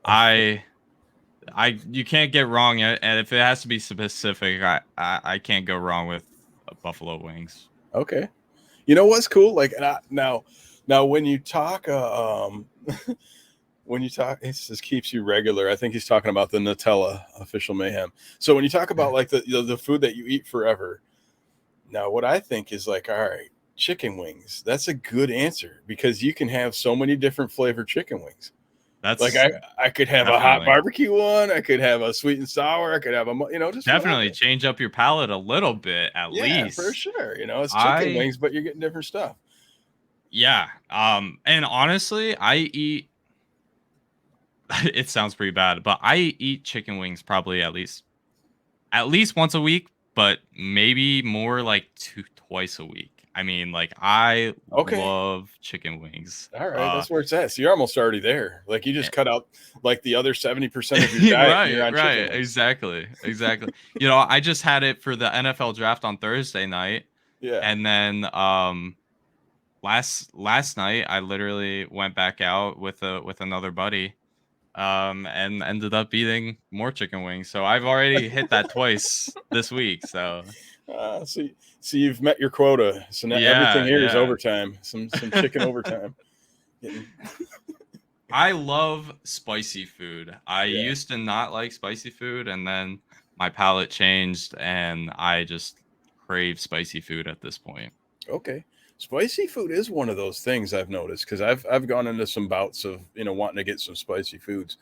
I you can't get wrong, and if it has to be specific, I can't go wrong with buffalo wings. Okay. You know what's cool? Like now when you talk, when you talk, it just keeps you regular. I think he's talking about the Nutella official mayhem. So when you talk about like the food that you eat forever, now what I think is like, all right, chicken wings. That's a good answer because you can have so many different flavored chicken wings. Like That's I could have a hot definitely barbecue one. I could have a sweet and sour. I could have just definitely whatever. change up your palate a little bit at Yeah, for least. sure. It's chicken I wings, but you're getting different stuff. Yeah. And honestly, I eat it sounds pretty bad, but I eat chicken wings probably at least once a week, but maybe more like twice a week. I mean, like I Okay. love chicken wings. All right, that's where it's at. So you're almost already there. Like you just cut out like the other 70% of your diet, and you're Right, on chicken right, wings. exactly. I just had it for the NFL draft on Thursday night, Yeah. and then last night I literally went back out with another buddy, and ended up eating more chicken wings. So I've already hit that twice this week. So So you've met your quota. So now everything yeah, here is yeah. overtime. Some chicken overtime. Getting, I love spicy food. I yeah. used to not like spicy food, and then my palate changed, and I just crave spicy food at this point. Okay. Spicy food is one of those things I've noticed because I've gone into some bouts of wanting to get some spicy foods.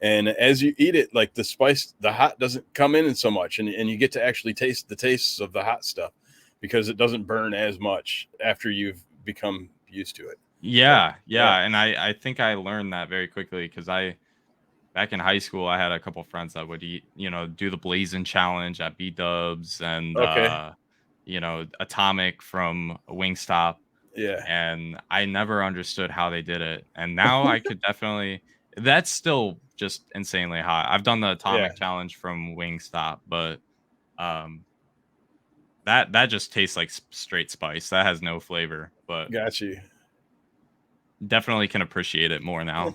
And as you eat it, like the hot doesn't come in so much, and you get to actually taste the tastes of the hot stuff because it doesn't burn as much after you've become used to it. So Yeah, yeah, yeah, and I think I learned that very quickly because I back in high school I had a couple friends that would eat, do the blazing challenge at B Dubs and okay, Atomic from Wingstop, yeah, and I never understood how they did it. And now I could definitely that's still just insanely hot. I've done the yeah, Atomic challenge from Wingstop, but um that just tastes like straight spice. That has no flavor, but got you. definitely can appreciate it more now.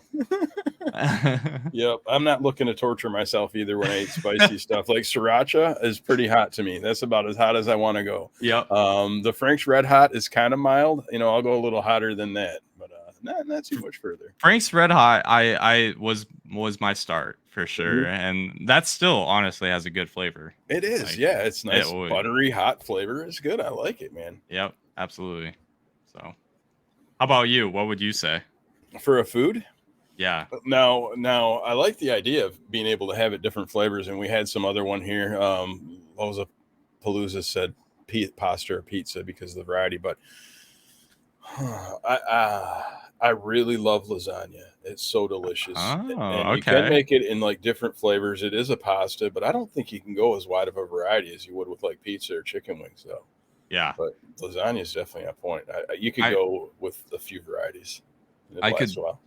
Yep, I'm not looking to torture myself either when I eat spicy stuff. Like sriracha is pretty hot to me. That's about as hot as I want to go. Yep. The Frank's Red Hot is kind of mild. I'll go a little hotter than that, but not too much further. Frank's Red Hot, I was my start for sure, Mhm. and that still honestly has a good flavor. It is, Like yeah. It's it nice, would, buttery, hot flavor. It's good. I like it, man. yep, absolutely. So, how about you? What would you say? For a food, Yeah, now I like the idea of being able to have it different flavors, and we had some other one here. What was it? Palooza said pasta or pizza because of the variety, but I really love lasagna. It's so delicious, Oh, and you can okay. make it in like different flavors. It is a pasta, but I don't think you can go as wide of a variety as you would with like pizza or chicken wings, though. Yeah. But lasagna is definitely a point. You could I go with a few varieties. It'd I last could a while.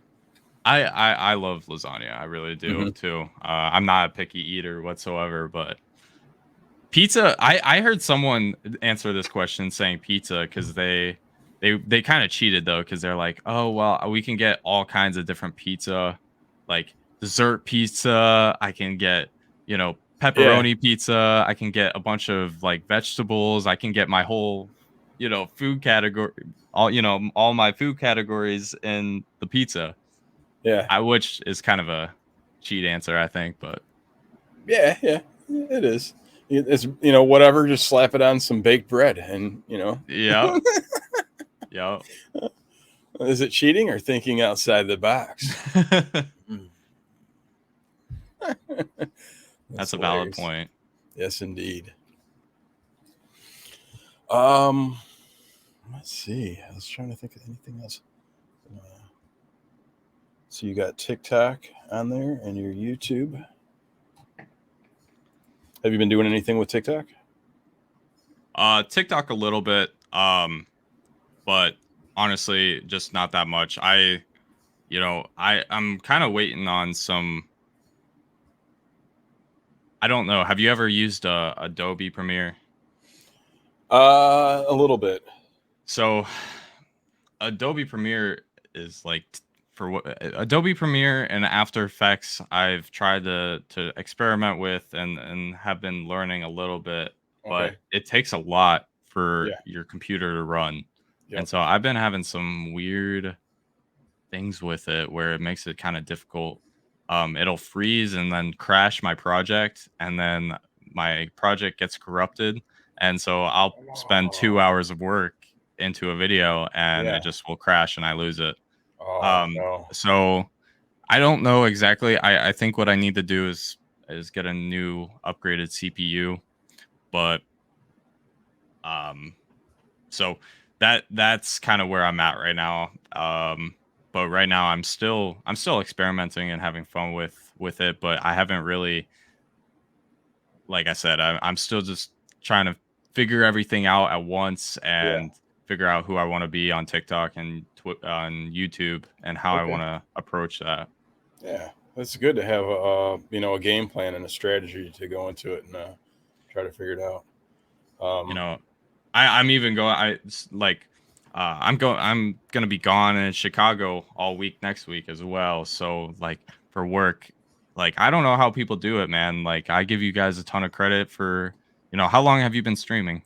I love lasagna. I really do Hmm. too. I'm not a picky eater whatsoever, but pizza. I heard someone answer this question saying pizza because they kind of cheated though because they're like, oh well, we can get all kinds of different pizza, like dessert pizza. I can get Yeah, pepperoni pizza. I can get a bunch of like vegetables. I can get my whole food category, all my food categories in the pizza. yeah, Which is kind of a cheat answer, I think, but yeah. It is. It's whatever. Just slap it on some baked bread, and yeah, yeah. is it cheating or thinking outside the box? Mm. That's That's a valid hilarious. point. Yes, indeed. Um, let's see. I was trying to think of anything else. Uh, so you got TikTok on there and your YouTube. Have you been doing anything with TikTok? TikTok a little bit, but honestly, just not that much. I'm kind of waiting on some. I don't know. Have you ever used Adobe Premiere? A little bit. So Adobe Premiere is like for what Adobe Premiere and After Effects I've tried to experiment with and have been learning a little bit, but Okay. it takes a lot for Yeah. your computer to run. And Yep. so I've been having some weird things with it where it makes it kind of difficult. It'll freeze and then crash my project, and then my project gets corrupted. And so I'll spend 2 hours of work into a video and it Yeah. just will crash and I lose it. Oh no. So I don't know exactly. I think what I need to do is get a new upgraded CPU, but um so that's kind of where I'm at right now. But right now I'm still experimenting and having fun with it, but I haven't really, like I said, I'm still just trying to figure everything out at once Yeah. and figure out who I want to be on TikTok and on YouTube and how I Okay. want to approach that. Yeah. It's good to have a game plan and a strategy to go into it and try to figure it out. You Um, know, I'm even going. I'm gonna be gone in Chicago all week next week as well. So like for work, like I don't know how people do it, man. Like I give you guys a ton of credit for, how long have you been streaming?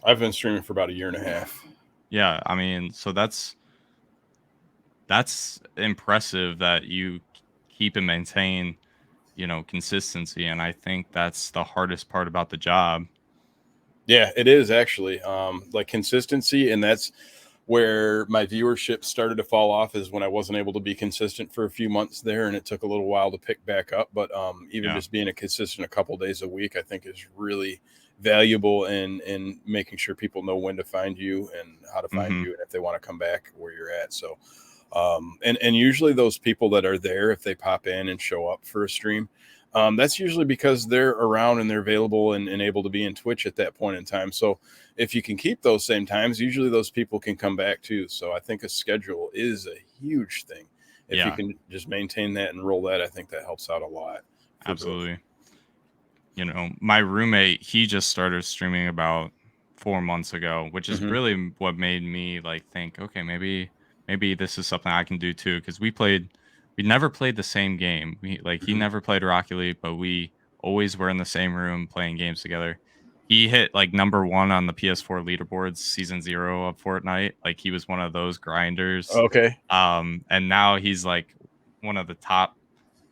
I've been streaming for about a year and a half. Yeah, I mean, so that's impressive that you keep and maintain, consistency, and I think that's the hardest part about the job. Yeah, it is actually like consistency, and that's where my viewership started to fall off is when I wasn't able to be consistent for a few months there, and it took a little while to pick back up. But even Yeah. just being a consistent a couple days a week, I think is really valuable in making sure people know when to find you and how to find Hmm. you, and if they want to come back where you're at. So, and usually those people that are there, if they pop in and show up for a stream, that's usually because they're around and they're available and able to be in Twitch at that point in time. So if you can keep those same times, usually those people can come back too. So I think a schedule is a huge thing. If you Yeah, can just maintain that and roll that, I think that helps out a lot for growth. absolutely. My roommate, he just started streaming about 4 months ago, which is Hmm. really what made me like think, okay, maybe this is something I can do too. Because we never played the same game. He Hmm. never played Rocket League, but we always were in the same room playing games together. He hit like number one on the PS4 leaderboards season 0 of Fortnite. Like he was one of those grinders. Okay. And now he's like one of the top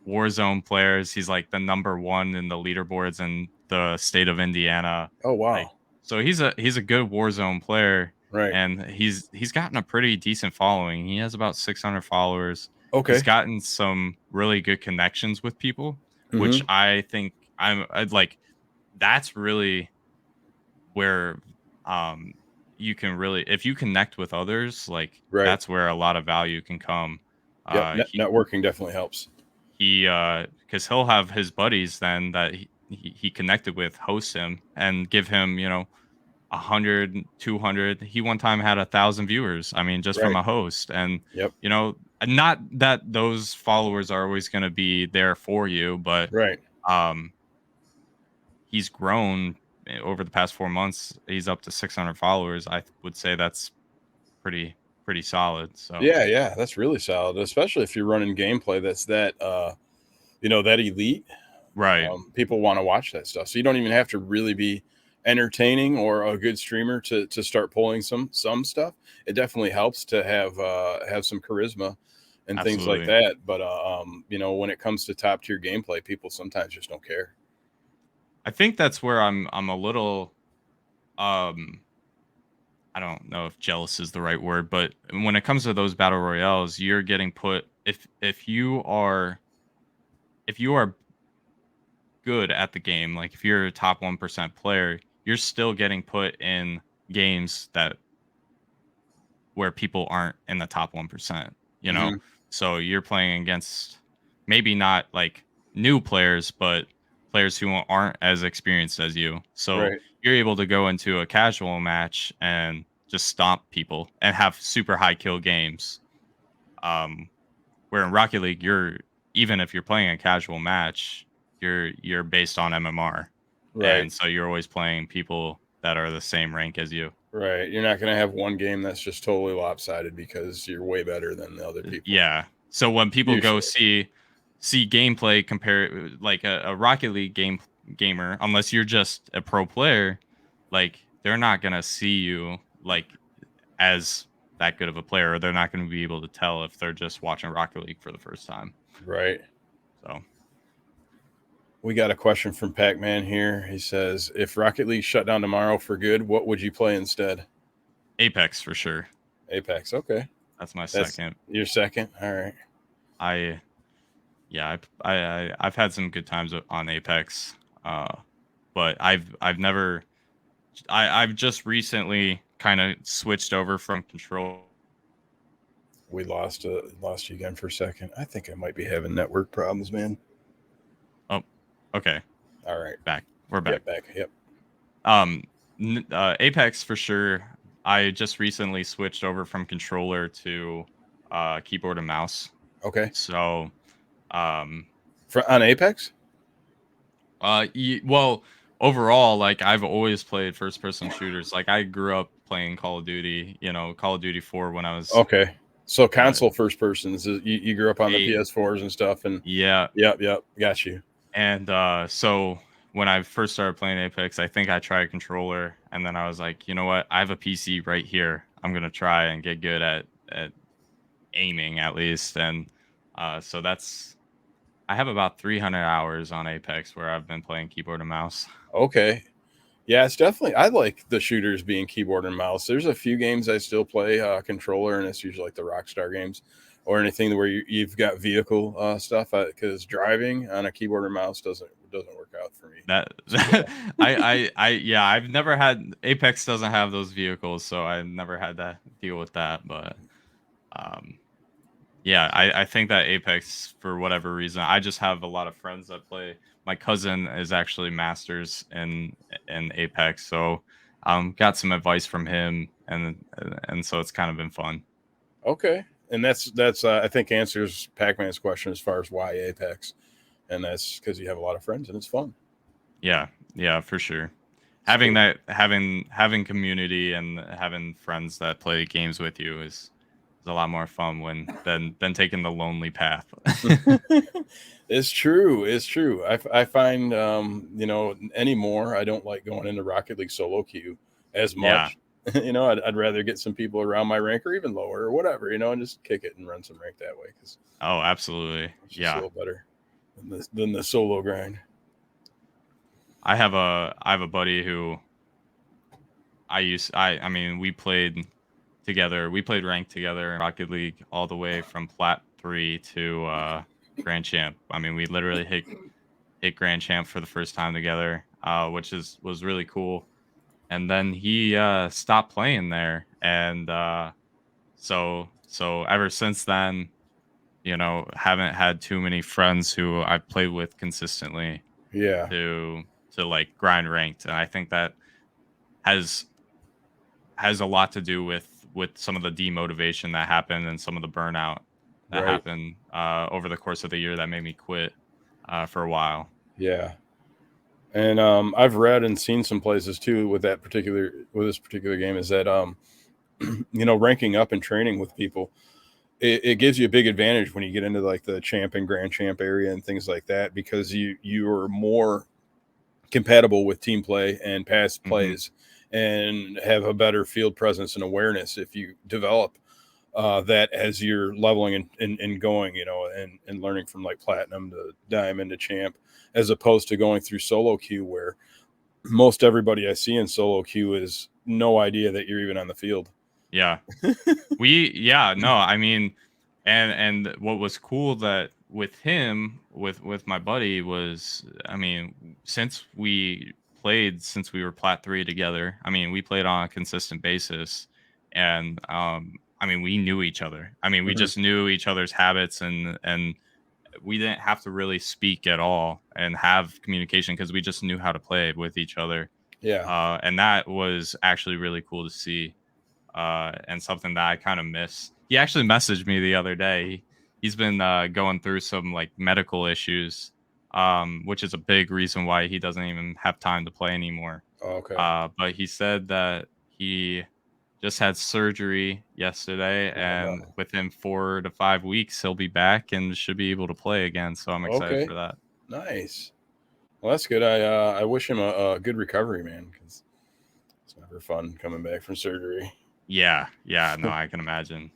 Warzone players. He's like the number one in the leaderboards in the state of Indiana. Oh Like, wow. so he's a good Warzone player, Right. and he's gotten a pretty decent following. He has about 600 followers. He's Okay. gotten some really good connections with people, which Hmm. I think I'd like. That's really where you can really, if you connect with others, like Right. that's where a lot of value can come. Yep. He Networking definitely helps. because he'll have his buddies then that he connected with host him and give him 100, 200. He one time had 1,000 viewers, I mean, just from Right. a host. And Yep. not that those followers are always going to be there for you, but Right. um he's grown over the past 4 months. He's up to 600 followers. I would say that's pretty solid. So Yeah. Yeah. That's really solid, especially if you're running gameplay that's that elite. right. People want to watch that stuff. So you don't even have to really be entertaining or a good streamer to start pulling some stuff. It definitely helps to have some charisma and things like Absolutely. that. But when it comes to top tier gameplay, people sometimes just don't care. I think that's where I'm a little um I don't know if jealous is the right word, but when it comes to those battle royales, you're getting put, if you are good at the game, like if you're a top 1% player, you're still getting put in games that where people aren't in the top 1%, you know? Hmm. So you're playing against maybe not like new players, but players who aren't as experienced as you. So Right. you're able to go into a casual match and just stomp people and have super high kill games. Um, where in Rocket League, even if you're playing a casual match, you're based on MMR. Right. And so you're always playing people that are the same rank as you. Right. You're not going to have one game that's just totally lopsided because you're way better than the other people. Yeah. So when people go Usually. see gameplay compare like a Rocket League gamer, unless you're just a pro player, like they're not gonna see you like as that good of a player, or they're not gonna be able to tell if they're just watching Rocket League for the first time. Right. So We got a question from Pac-Man here. He says, if Rocket League shut down tomorrow for good, what would you play instead? Apex for sure. Apex. Okay. That's my That's second. your second. All right. I yeah, I've had some good times on Apex. But I've never I've just recently kind of switched over from control. We lost you again for a second. I think I might be having network problems, man. Oh, okay. All right. Back. We're back. Yep, back. Yep. Um, Apex for sure. I just recently switched over from controller to keyboard and mouse. Okay. So, um, On Apex? well, overall, like I've always played first person shooters. Like I grew up playing Call of Duty, Call of Duty 4 when I was Okay. So uh, console first persons. You grew up on the 8. PS4s and stuff, and Yeah. yep. Got you. And so when I first started playing Apex, I think I tried controller, and then I was like, you know what? I have a PC right here. I'm gonna try and get good at aiming at least. And so I have about 300 hours on Apex where I've been playing keyboard and mouse. Okay. Yeah, it's definitely. I like the shooters being keyboard and mouse. There's a few games I still play controller, and it's usually like the Rockstar games or anything where you've got vehicle stuff. Because driving on a keyboard and mouse doesn't work out for me. That yeah, I've never had Apex doesn't have those vehicles, so I never had to deal with that. But um, yeah, I think that Apex, for whatever reason, I just have a lot of friends that play. My cousin is actually masters in Apex, so got some advice from him, and so it's kind of been fun. Okay, and that's I think answers Pac-Man's question as far as why Apex, and that's because you have a lot of friends and it's fun. Yeah, for sure. Having So that, having community and having friends that play games with you is a lot more fun than taking the lonely path. it's true. It's true. I find anymore I don't like going into Rocket League solo queue as Yeah. much. I'd rather get some people around my rank or even lower or whatever, and just kick it and run some rank that way because Oh, absolutely. it's just a Yeah. little better than the solo grind. I have a buddy who I mean we played together. We played ranked together in Rocket League all the way from Plat 3 to Grand Champ. I mean, we literally hit Grand Champ for the first time together, which was really cool. and then he stopped playing there, and so ever since then, haven't had too many friends who I've played with consistently Yeah. to like grind ranked, and I think that has a lot to do with some of the demotivation that happened and some of the burnout that Right. happened over the course of the year that made me quit for a while. Yeah. And I've read and seen some places too with this particular game is that ranking up and training with people, it gives you a big advantage when you get into like the champ and grand champ area and things like that, because you are more compatible with team play and past Hmm. plays, and have a better field presence and awareness if you develop that as you're leveling and going, and learning from like platinum to diamond to champ, as opposed to going through solo queue where most everybody I see in solo queue is no idea that you're even on the field. Yeah. No, I mean, and what was cool that with him, with my buddy, was, I mean, since we were plat 3 together, I mean, we played on a consistent basis, and I mean, we knew each other. I mean, we Mhm. just knew each other's habits, and we didn't have to really speak at all and have communication because we just knew how to play with each other. Yeah. And that was actually really cool to see, and something that I kind of miss. He actually messaged me the other day. He's been going through some like medical issues, which is a big reason why he doesn't even have time to play anymore. Okay. But he said that he just had surgery yesterday, Oh no. and within 4 to 5 weeks, he'll be back and should be able to play again. So I'm excited Okay. for that. Nice. Well, that's good. I wish him a good recovery, man, because it's never fun coming back from surgery. Yeah, no, I can imagine.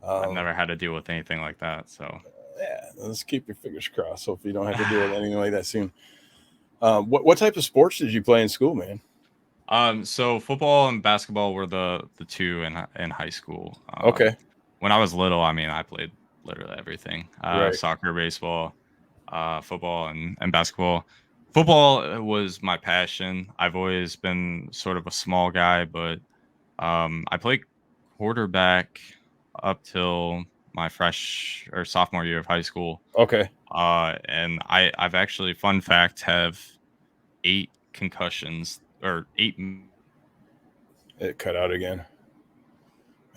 I've um, never had to deal with anything like that, so. yeah, let's keep your fingers crossed. Hopefully, you don't have to deal with anything like that soon. What type of sports did you play in school, man? So football and basketball were the two in high school. Okay. When I was little, I mean, I played literally everything: Right. soccer, baseball, football, and basketball. Football was my passion. I've always been sort of a small guy, but I played quarterback up till my fresh or sophomore year of high school. Okay. And I've actually, fun fact, have 8 concussions or 8. It cut out again.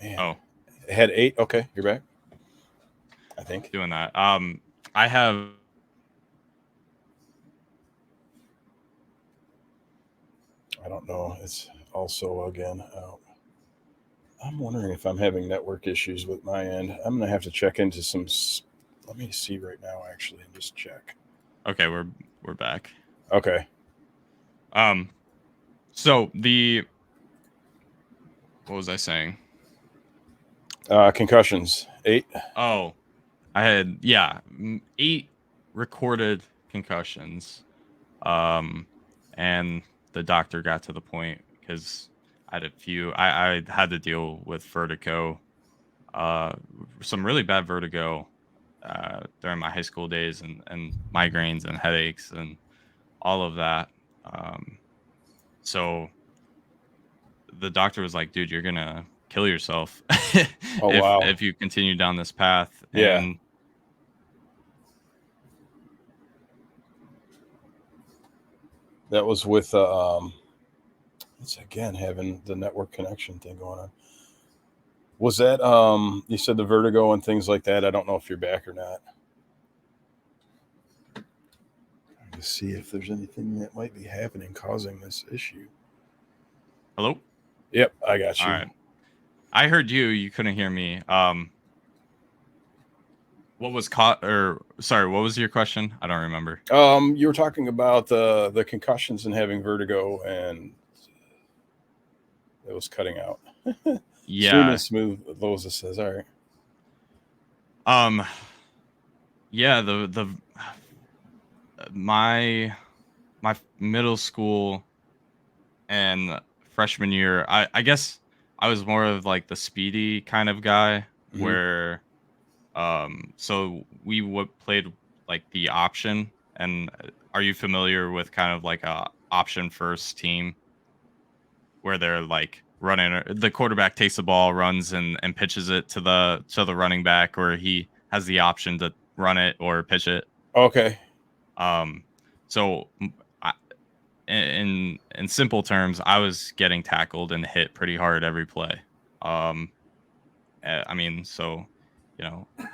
Man, Oh, it had 8. Okay, you're back. I think. doing that. I have. I don't know. It's also again. I'm wondering if I'm having network issues with my end. I'm gonna have to check into some. Let me see right now, actually, and just check. Okay, we're back. Okay. Um, so the what was I saying? Concussions 8. Oh, I had 8 recorded concussions. Um, and the doctor got to the point because I had a few. I had to deal with vertigo, uh, some really bad vertigo, during my high school days, and migraines and headaches and all of that. Um, so the doctor was like, "Dude, you're gonna kill yourself Oh wow. if you continue down this path." Yeah, And that was with it's again having the network connection thing going on. Was that you said the vertigo and things like that? I don't know if you're back or not. Trying to see if there's anything that might be happening causing this issue. hello, Yep, I got all you. right, I heard you. You couldn't hear me. What was caught, or sorry, what was your question? I don't remember. You were talking about the concussions and having vertigo, and it was cutting out. Smooth and Yeah. smooth, Loza says. All right. Um. Yeah. The my middle school and freshman year, I guess I was more of like the speedy kind of guy Hmm. where so we would played like the option. And are you familiar with kind of like a option first team? where they're like running. The quarterback takes the ball, runs and pitches it to the running back, or he has the option to run it or pitch it. Okay. So in simple terms, I was getting tackled and hit pretty hard every play. I mean, so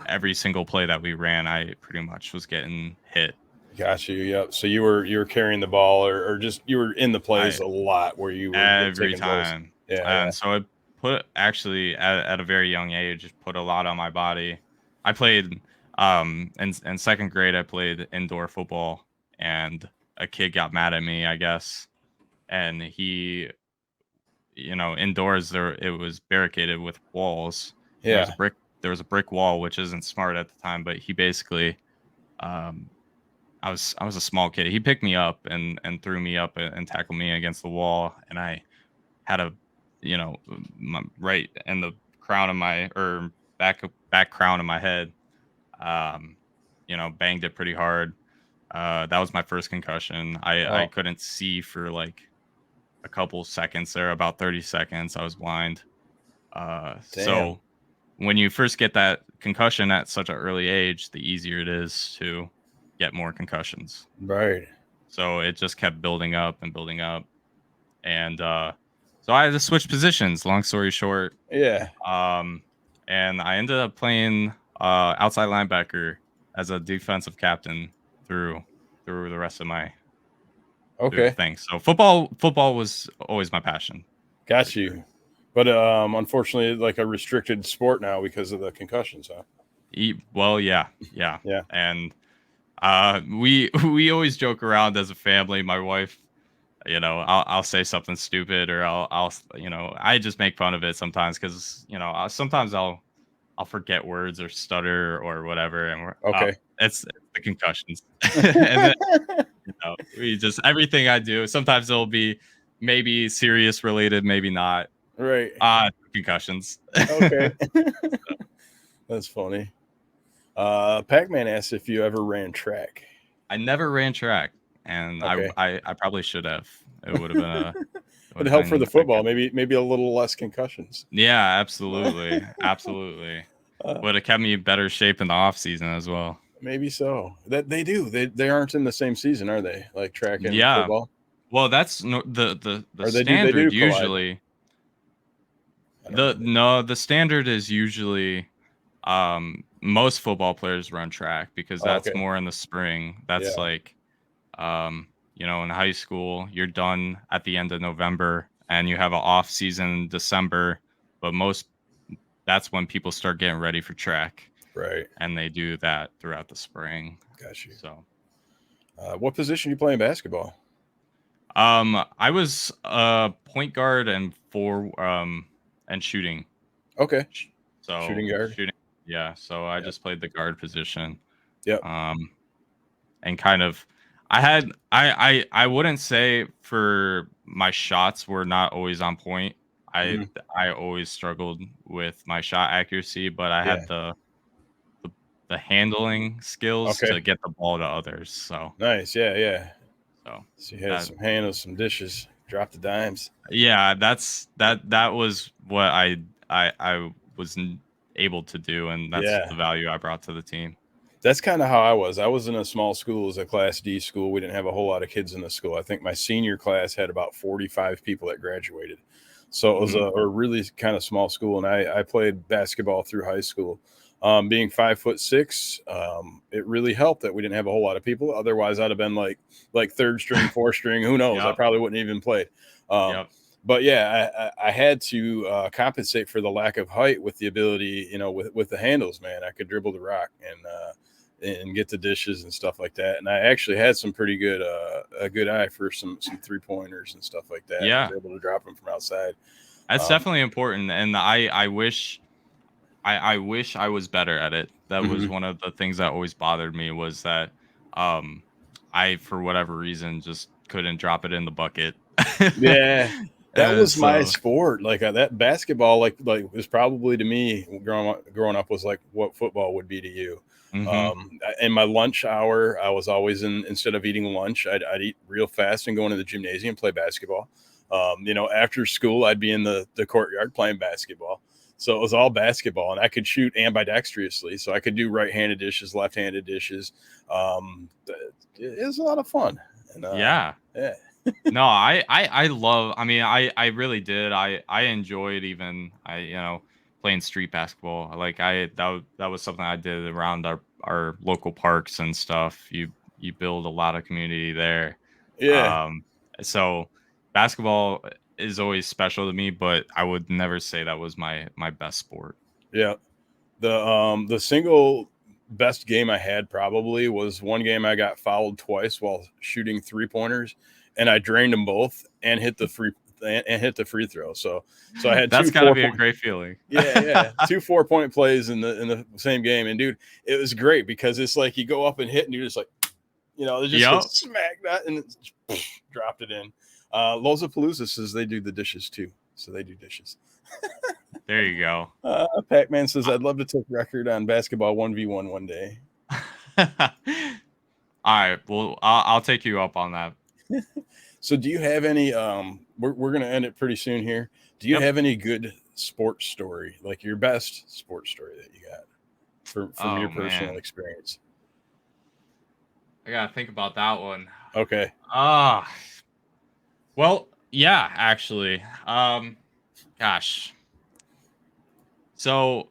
every single play that we ran, I pretty much was getting hit. Got you. Yep. So you were carrying the ball, or just you were in the plays a lot where you were Every taking blows. time. Yeah. And so it put actually at a very young age, put a lot on my body. I played in second grade, I played indoor football, and a kid got mad at me, I guess. And he, indoors it was barricaded with walls. Yeah. There was a brick wall, which isn't smart at the time, but he basically I was a small kid. He picked me up and threw me up and tackled me against the wall, and I had right in the crown of my back crown of my head. Banged it pretty hard. That was my first concussion. I couldn't see for like a couple seconds there, about 30 seconds. I was blind. So when you first get that concussion at such an early age, the easier it is to get more concussions. Right. So it just kept building up and building up. And so I had to switch positions, long story short. Yeah. And I ended up playing outside linebacker as a defensive captain through the rest of my thing. So football was always my passion. Got you. Sure. But unfortunately, like a restricted sport now because of the concussions, huh? Well, yeah. And we always joke around as a family. My wife, I'll say something stupid, or I'll I just make fun of it sometimes because sometimes I'll forget words or stutter or whatever, and it's the concussions. And then, we just everything I do. Sometimes it'll be maybe serious related, maybe not. Right. Concussions. Okay. That's funny. Pac-Man asked if you ever ran track. I never ran track, and I probably should have. It would have been It'd help for the football. Maybe a little less concussions. Yeah, absolutely, absolutely. Would have kept me in better shape in the off season as well. Maybe so. That they do. They aren't in the same season, are they? Like track and football. Well, that's the standard usually. The standard is usually most football players run track because that's more in the spring. That's like in high school you're done at the end of November and you have an off season in December, but that's when people start getting ready for track. Right. And they do that throughout the spring. Got you. So what position do you play in basketball? I was point guard and and shooting. Okay. So shooting guard. Yeah. So I just played the guard position. Yep. And kind of, I wouldn't say for my shots were not always on point. I always struggled with my shot accuracy, but I had the handling skills to get the ball to others. So nice. Yeah. So you had some handles, some dishes, drop the dimes. Yeah, that was what I was able to do, and that's the value I brought to the team. That's kind of how I was. I was in a small school. It was a Class D school. We didn't have a whole lot of kids in the school. I think my senior class had about 45 people that graduated. So it was a really kind of small school, and I played basketball through high school. Being 5'6", it really helped that we didn't have a whole lot of people. Otherwise, I'd have been like third string, fourth string. Who knows? I probably wouldn't even played. But yeah, I had to compensate for the lack of height with the ability, with the handles. Man, I could dribble the rock and get the dishes and stuff like that. And I actually had some pretty good a good eye for some 3-pointers and stuff like that. Yeah, I was able to drop them from outside. That's definitely important, and I wish I was better at it. That was one of the things that always bothered me, was that I, for whatever reason, just couldn't drop it in the bucket. Yeah. That was my sport. Like that basketball, like was probably to me growing up was like what football would be to you. In my lunch hour, I was always instead of eating lunch, I'd eat real fast and go into the gymnasium and play basketball. After school, I'd be in the courtyard playing basketball. So it was all basketball, and I could shoot ambidextrously. So I could do right-handed dishes, left-handed dishes. It was a lot of fun. And, Yeah. Yeah. No, I love. I mean, I really did. I enjoyed playing street basketball. Like that was something I did around our local parks and stuff. You build a lot of community there. Yeah. So basketball is always special to me, but I would never say that was my best sport. Yeah. The single best game I had probably was one game I got fouled twice while shooting 3-pointers, and I drained them both and hit the free throw. So I had That's two got to be a 4-point. great feeling. Yeah. 2 4-point plays in the same game, and dude, it was great because it's like you go up and hit, and you're just like, they just smack that and dropped it in. Lollapalooza says they do the dishes too, so they do dishes. There you go. Pac-Man says, I'd love to take record on basketball 1v1 one day. All right. Well, I'll take you up on that. So do you have any, we're going to end it pretty soon here. Do you have any good sports story, like your best sports story that you got from your personal experience? I got to think about that one. Okay. Well, yeah, actually. Gosh. So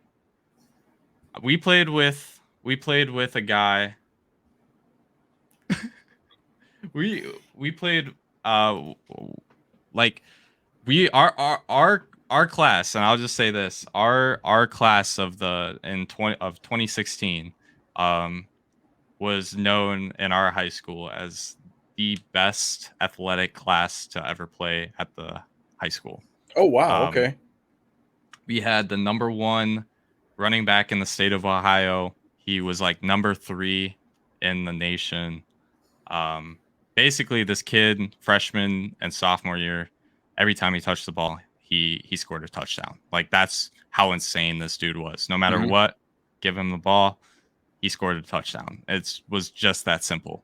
we played with a guy. we played like our class, and I'll just say this, our class of 2016 was known in our high school as the best athletic class to ever play at the high school. Oh wow, okay. We had the number 1 running back in the state of Ohio. He was like number 3 in the nation. Basically, this kid, freshman and sophomore year, every time he touched the ball, he scored a touchdown. Like, that's how insane this dude was. No matter what, give him the ball, he scored a touchdown. It was just that simple.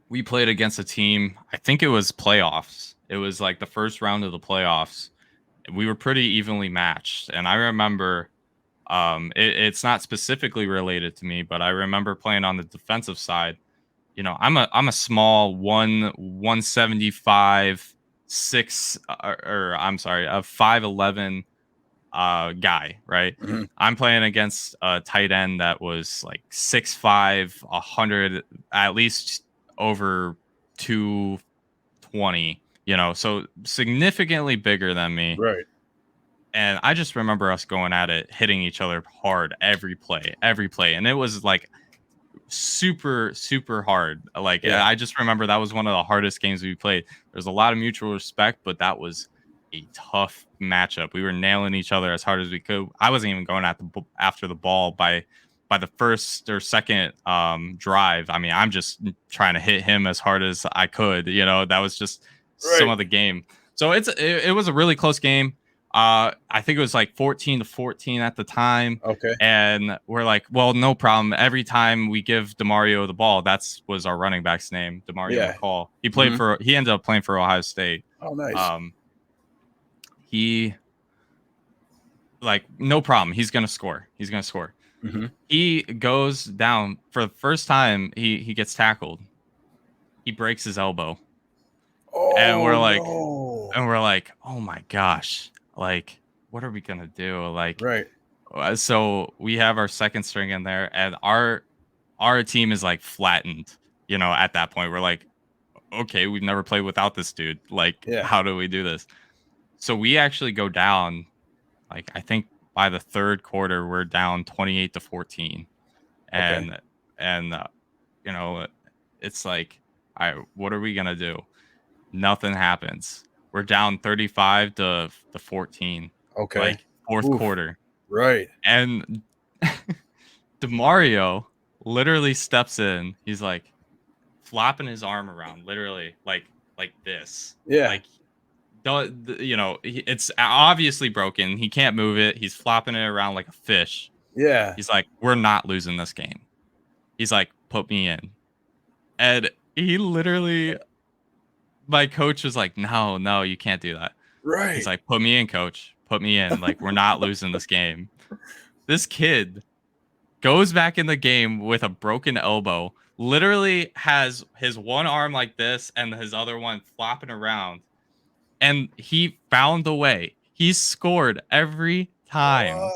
We played against a team, I think it was playoffs. It was like the first round of the playoffs. We were pretty evenly matched. And I remember, it's not specifically related to me, but I remember playing on the defensive side. I'm a small 175 6 or I'm sorry, a 5'11" guy, right? I'm playing against a tight end that was like 6'5", 100, at least over 220, so significantly bigger than me. Right. And I just remember us going at it, hitting each other hard every play. And it was like super, super hard. Like, I just remember that was one of the hardest games we played. There's a lot of mutual respect, but that was a tough matchup. We were nailing each other as hard as we could. I wasn't even going after the ball by the first or second drive. I mean, I'm just trying to hit him as hard as I could. That was just some of the game. So it was a really close game. I think it was like 14-14 at the time. Okay. And we're like, well, no problem. Every time we give DeMario the ball, was our running back's name, DeMario McCall. He ended up playing for Ohio State. Oh, nice. He, like, no problem. He's going to score. He goes down for the first time. He gets tackled. He breaks his elbow. Oh, and we're like, no. Oh my gosh. Like, what are we going to do? Like, right. So we have our second string in there, and our team is like flattened, at that point. We're like, okay, we've never played without this dude. Like, how do we do this? So we actually go down, like, I think by the third quarter, we're down 28-14. And it's like, all right, what are we going to do? Nothing happens. We're down 35-14. Okay. Like, fourth quarter. Right. And DeMario literally steps in. He's like flopping his arm around, literally like this. Yeah. Like, it's obviously broken. He can't move it. He's flopping it around like a fish. Yeah. He's like, we're not losing this game. He's like, put me in. And he literally my coach was like, no, you can't do that. He's Right. like, put me in, coach. Put me in. Like, we're not losing this game. This kid goes back in the game with a broken elbow, literally has his one arm like this and his other one flopping around. And he found the way. He scored every time What?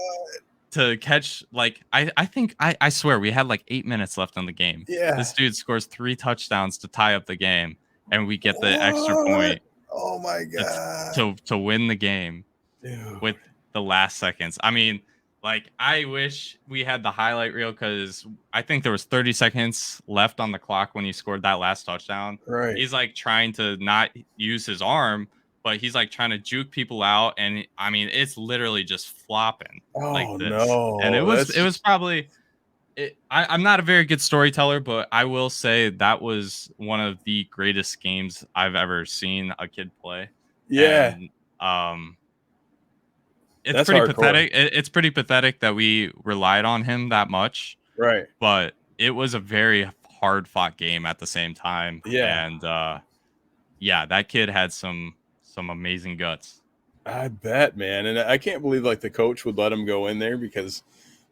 to catch. Like, I swear we had like 8 minutes left in the game. Yeah. This dude scores 3 touchdowns to tie up the game, and we get the extra What? point Oh my to God. to win the game Dude. with the last seconds. I mean, like, I wish we had the highlight reel because I think there was 30 seconds left on the clock when he scored that last touchdown. Right. He's like trying to not use his arm, but he's like trying to juke people out, and I mean, it's literally just flopping like Oh this. And no. it was probably I'm not a very good storyteller, but I will say that was one of the greatest games I've ever seen a kid play. Yeah. And it's That's pretty hardcore. pathetic. It's pretty pathetic that we relied on him that much, Right. but it was a very hard fought game at the same time. Yeah. And yeah, that kid had some amazing guts. I bet, man. And I can't believe like the coach would let him go in there because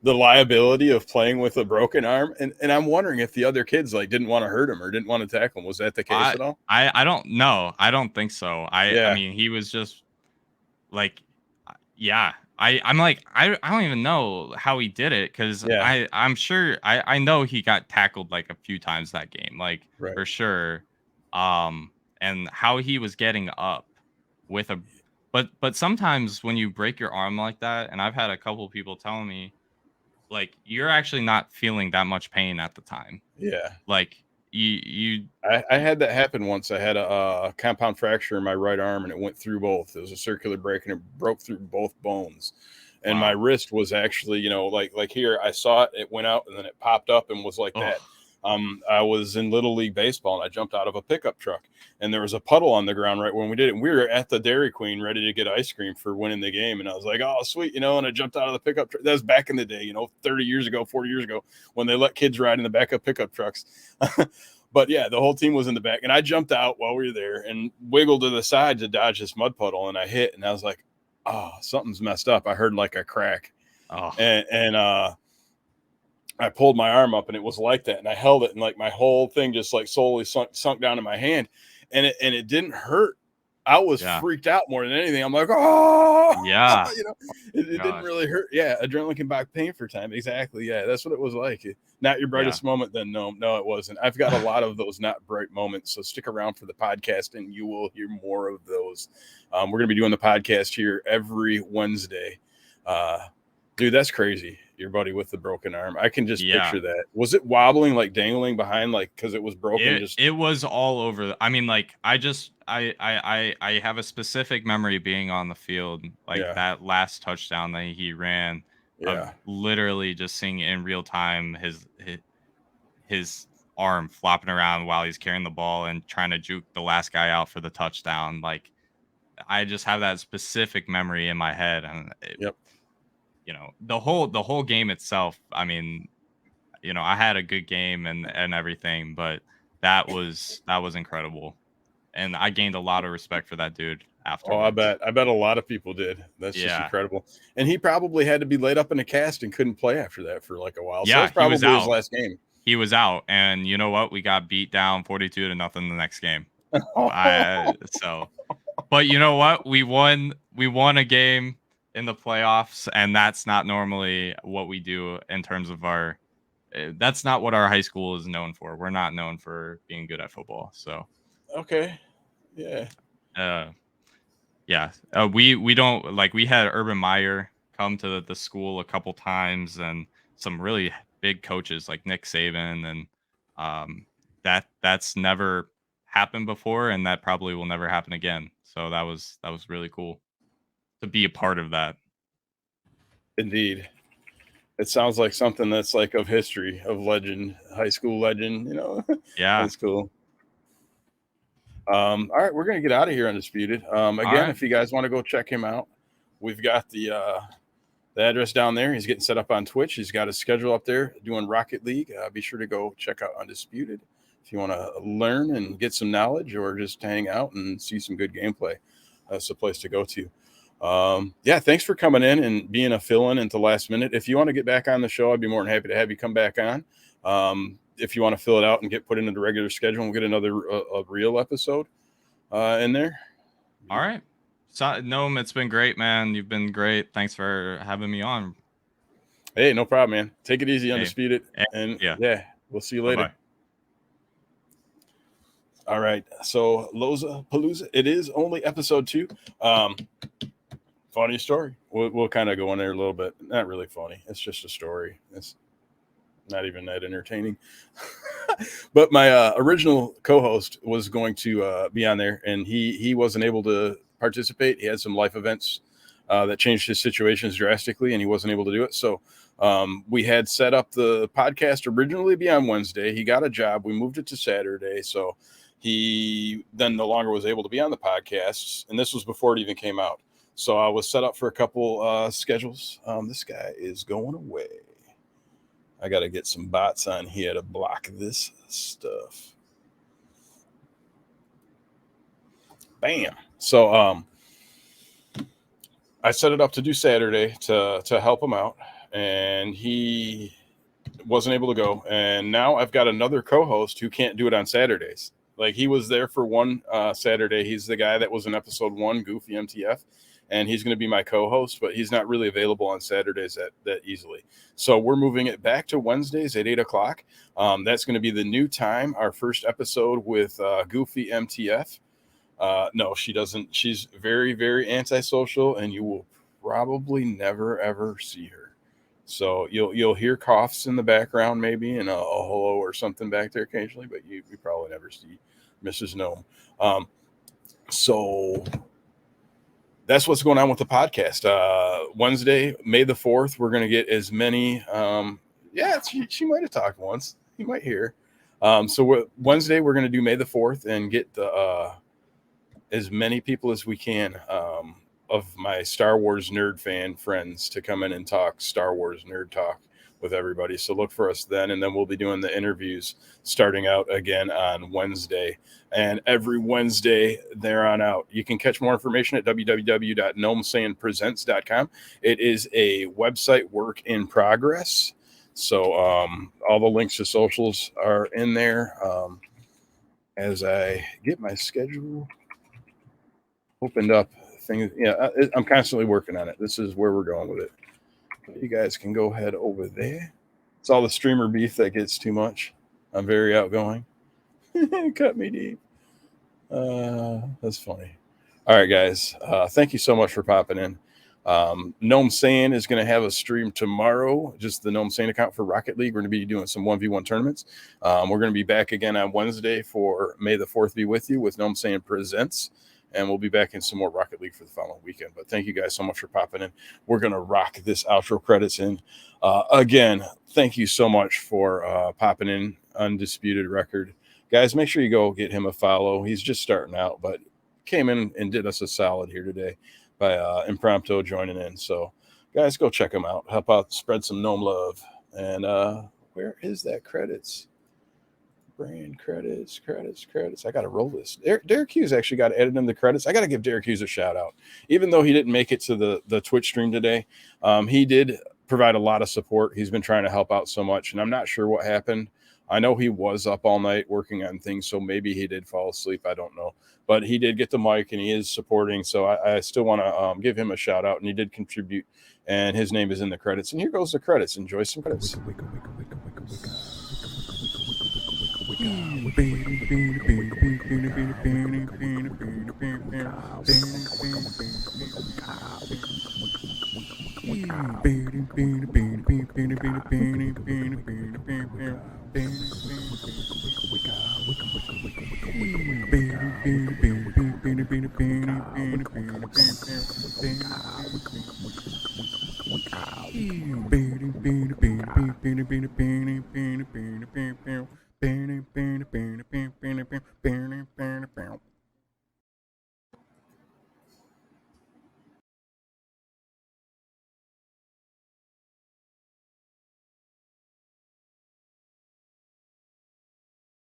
the liability of playing with a broken arm. And I'm wondering if the other kids like didn't want to hurt him or didn't want to tackle him. Was that the case I at all? I don't know. I don't think so. I Yeah. mean, he was just like, yeah. I'm like, I don't even know how he did it because Yeah. I'm sure I know he got tackled like a few times that game, like Right. for sure. And how he was getting up with a but sometimes when you break your arm like that, and I've had a couple people telling me, like, you're actually not feeling that much pain at the time. Yeah. Like you I had that happen once. I had a compound fracture in my right arm and it went through both. It was a circular break and it broke through both bones. And my wow. wrist was actually, like here, I saw it, it went out and then it popped up and was like that. Oh, I was in Little League baseball and I jumped out of a pickup truck and there was a puddle on the ground right when we did it. And we were at the Dairy Queen ready to get ice cream for winning the game. And I was like, oh, sweet, and I jumped out of the pickup truck. That was back in the day, 30 years ago, 40 years ago, when they let kids ride in the back of pickup trucks. But yeah, the whole team was in the back and I jumped out while we were there and wiggled to the side to dodge this mud puddle. And I hit and I was like, oh, something's messed up. I heard like a crack oh, and I pulled my arm up and it was like that. And I held it and like my whole thing just like slowly sunk down in my hand and it didn't hurt. I was yeah. freaked out more than anything. I'm like, oh, Yeah. it didn't Gosh. really hurt. Yeah. Adrenaline can buy pain for time. Exactly. Yeah. That's what it was like. Not your brightest moment then. No, it wasn't. I've got a lot of those not bright moments. So stick around for the podcast and you will hear more of those. We're going to be doing the podcast here every Wednesday. Dude, that's crazy. Your buddy with the broken arm. I can just picture that. Was it wobbling, like dangling behind, like because it was broken? It was all over. I mean, like, I have a specific memory being on the field, like that last touchdown that he ran, of literally just seeing in real time his arm flopping around while he's carrying the ball and trying to juke the last guy out for the touchdown. Like, I just have that specific memory in my head, and the whole game itself. I mean, I had a good game and everything, but that was incredible, and I gained a lot of respect for that dude afterwards. Oh, I bet a lot of people did. That's just incredible. And he probably had to be laid up in a cast and couldn't play after that for like a while. Yeah, so it's probably he was out. his last game. He was out, and you know what? We got beat down 42-0 the next game. But you know what? We won a game in the playoffs, and that's not normally what we do in terms of our. That's not what our high school is known for. We're not known for being good at football. So. Okay. Yeah. Yeah. We don't, like, we had Urban Meyer come to the school a couple times and some really big coaches like Nick Saban, and that's never happened before, and that probably will never happen again. So that was really cool to be a part of that. Indeed. It sounds like something that's like of history, of legend, high school legend, Yeah. That's cool. All right, we're gonna get out of here, Undisputed. Again, if you guys want to go check him out, we've got the address down there. He's getting set up on Twitch. He's got his schedule up there doing Rocket League. Be sure to go check out Undisputed if you want to learn and get some knowledge, or just hang out and see some good gameplay, that's the place to go to. Yeah, thanks for coming in and being a fill-in into last minute. If you want to get back on the show, I'd be more than happy to have you come back on. If you want to fill it out and get put into the regular schedule, we'll get another a real episode in there. All right. So, Noam, it's been great, man. You've been great. Thanks for having me on. Hey, no problem, man. Take it easy, Undisputed. And yeah, we'll see you later. Bye-bye. All right. So Loza Palooza, it is only episode 2. Funny story. We'll kind of go in there a little bit. Not really funny. It's just a story. It's not even that entertaining. But my original co-host was going to be on there, and he wasn't able to participate. He had some life events that changed his situations drastically, and he wasn't able to do it. So we had set up the podcast originally to be on Wednesday. He got a job. We moved it to Saturday. So he then no longer was able to be on the podcasts, and this was before it even came out. So I was set up for a couple schedules. This guy is going away. I got to get some bots on here to block this stuff. Bam. So I set it up to do Saturday to help him out, and he wasn't able to go. And now I've got another co-host who can't do it on Saturdays. Like, he was there for one Saturday. He's the guy that was in episode 1, Goofy MTF. And he's going to be my co-host, but he's not really available on Saturdays that easily. So we're moving it back to Wednesdays at 8 o'clock. That's going to be the new time. Our first episode with Goofy MTF. No, she doesn't. She's very, very antisocial, and you will probably never, ever see her. So you'll hear coughs in the background, maybe, and a hello or something back there occasionally, but you probably never see Mrs. Gnome. So that's what's going on with the podcast. Wednesday, May the 4th, we're going to get as many. She might have talked once. You might hear. Wednesday, we're going to do May the 4th and get as many people as we can of my Star Wars nerd fan friends to come in and talk Star Wars nerd talk with everybody. So look for us then. And then we'll be doing the interviews starting out again on Wednesday. And every Wednesday there on out. You can catch more information at www.gnomesayingpresents.com. It is a website work in progress. So all the links to socials are in there. As I get my schedule opened up, things. Yeah, I'm constantly working on it. This is where we're going with it. You guys can go ahead over there. It's all the streamer beef that gets too much. I'm very outgoing. Cut me deep. That's funny. All right, guys. Thank you so much for popping in. Gnome Saiyan is going to have a stream tomorrow. Just the Gnome Saiyan account for Rocket League. We're going to be doing some 1v1 tournaments. We're going to be back again on Wednesday for May the 4th be with you with Gnome Saiyan Presents. And we'll be back in some more Rocket League for the following weekend. But thank you guys so much for popping in. We're going to rock this outro credits in. Again, thank you so much for popping in. Undisputed Record. Guys, make sure you go get him a follow. He's just starting out, but came in and did us a solid here today by impromptu joining in. So, guys, go check him out. Help out, spread some gnome love. And where is that credits? Brand credits. I got to roll this. Derek Hughes actually got added in the credits. I got to give Derek Hughes a shout out. Even though he didn't make it to the Twitch stream today, he did provide a lot of support. He's been trying to help out so much, and I'm not sure what happened. I know he was up all night working on things, so maybe he did fall asleep. I don't know. But he did get the mic, and he is supporting, so I still want to give him a shout out, and he did contribute, and his name is in the credits. And here goes the credits. Enjoy some credits.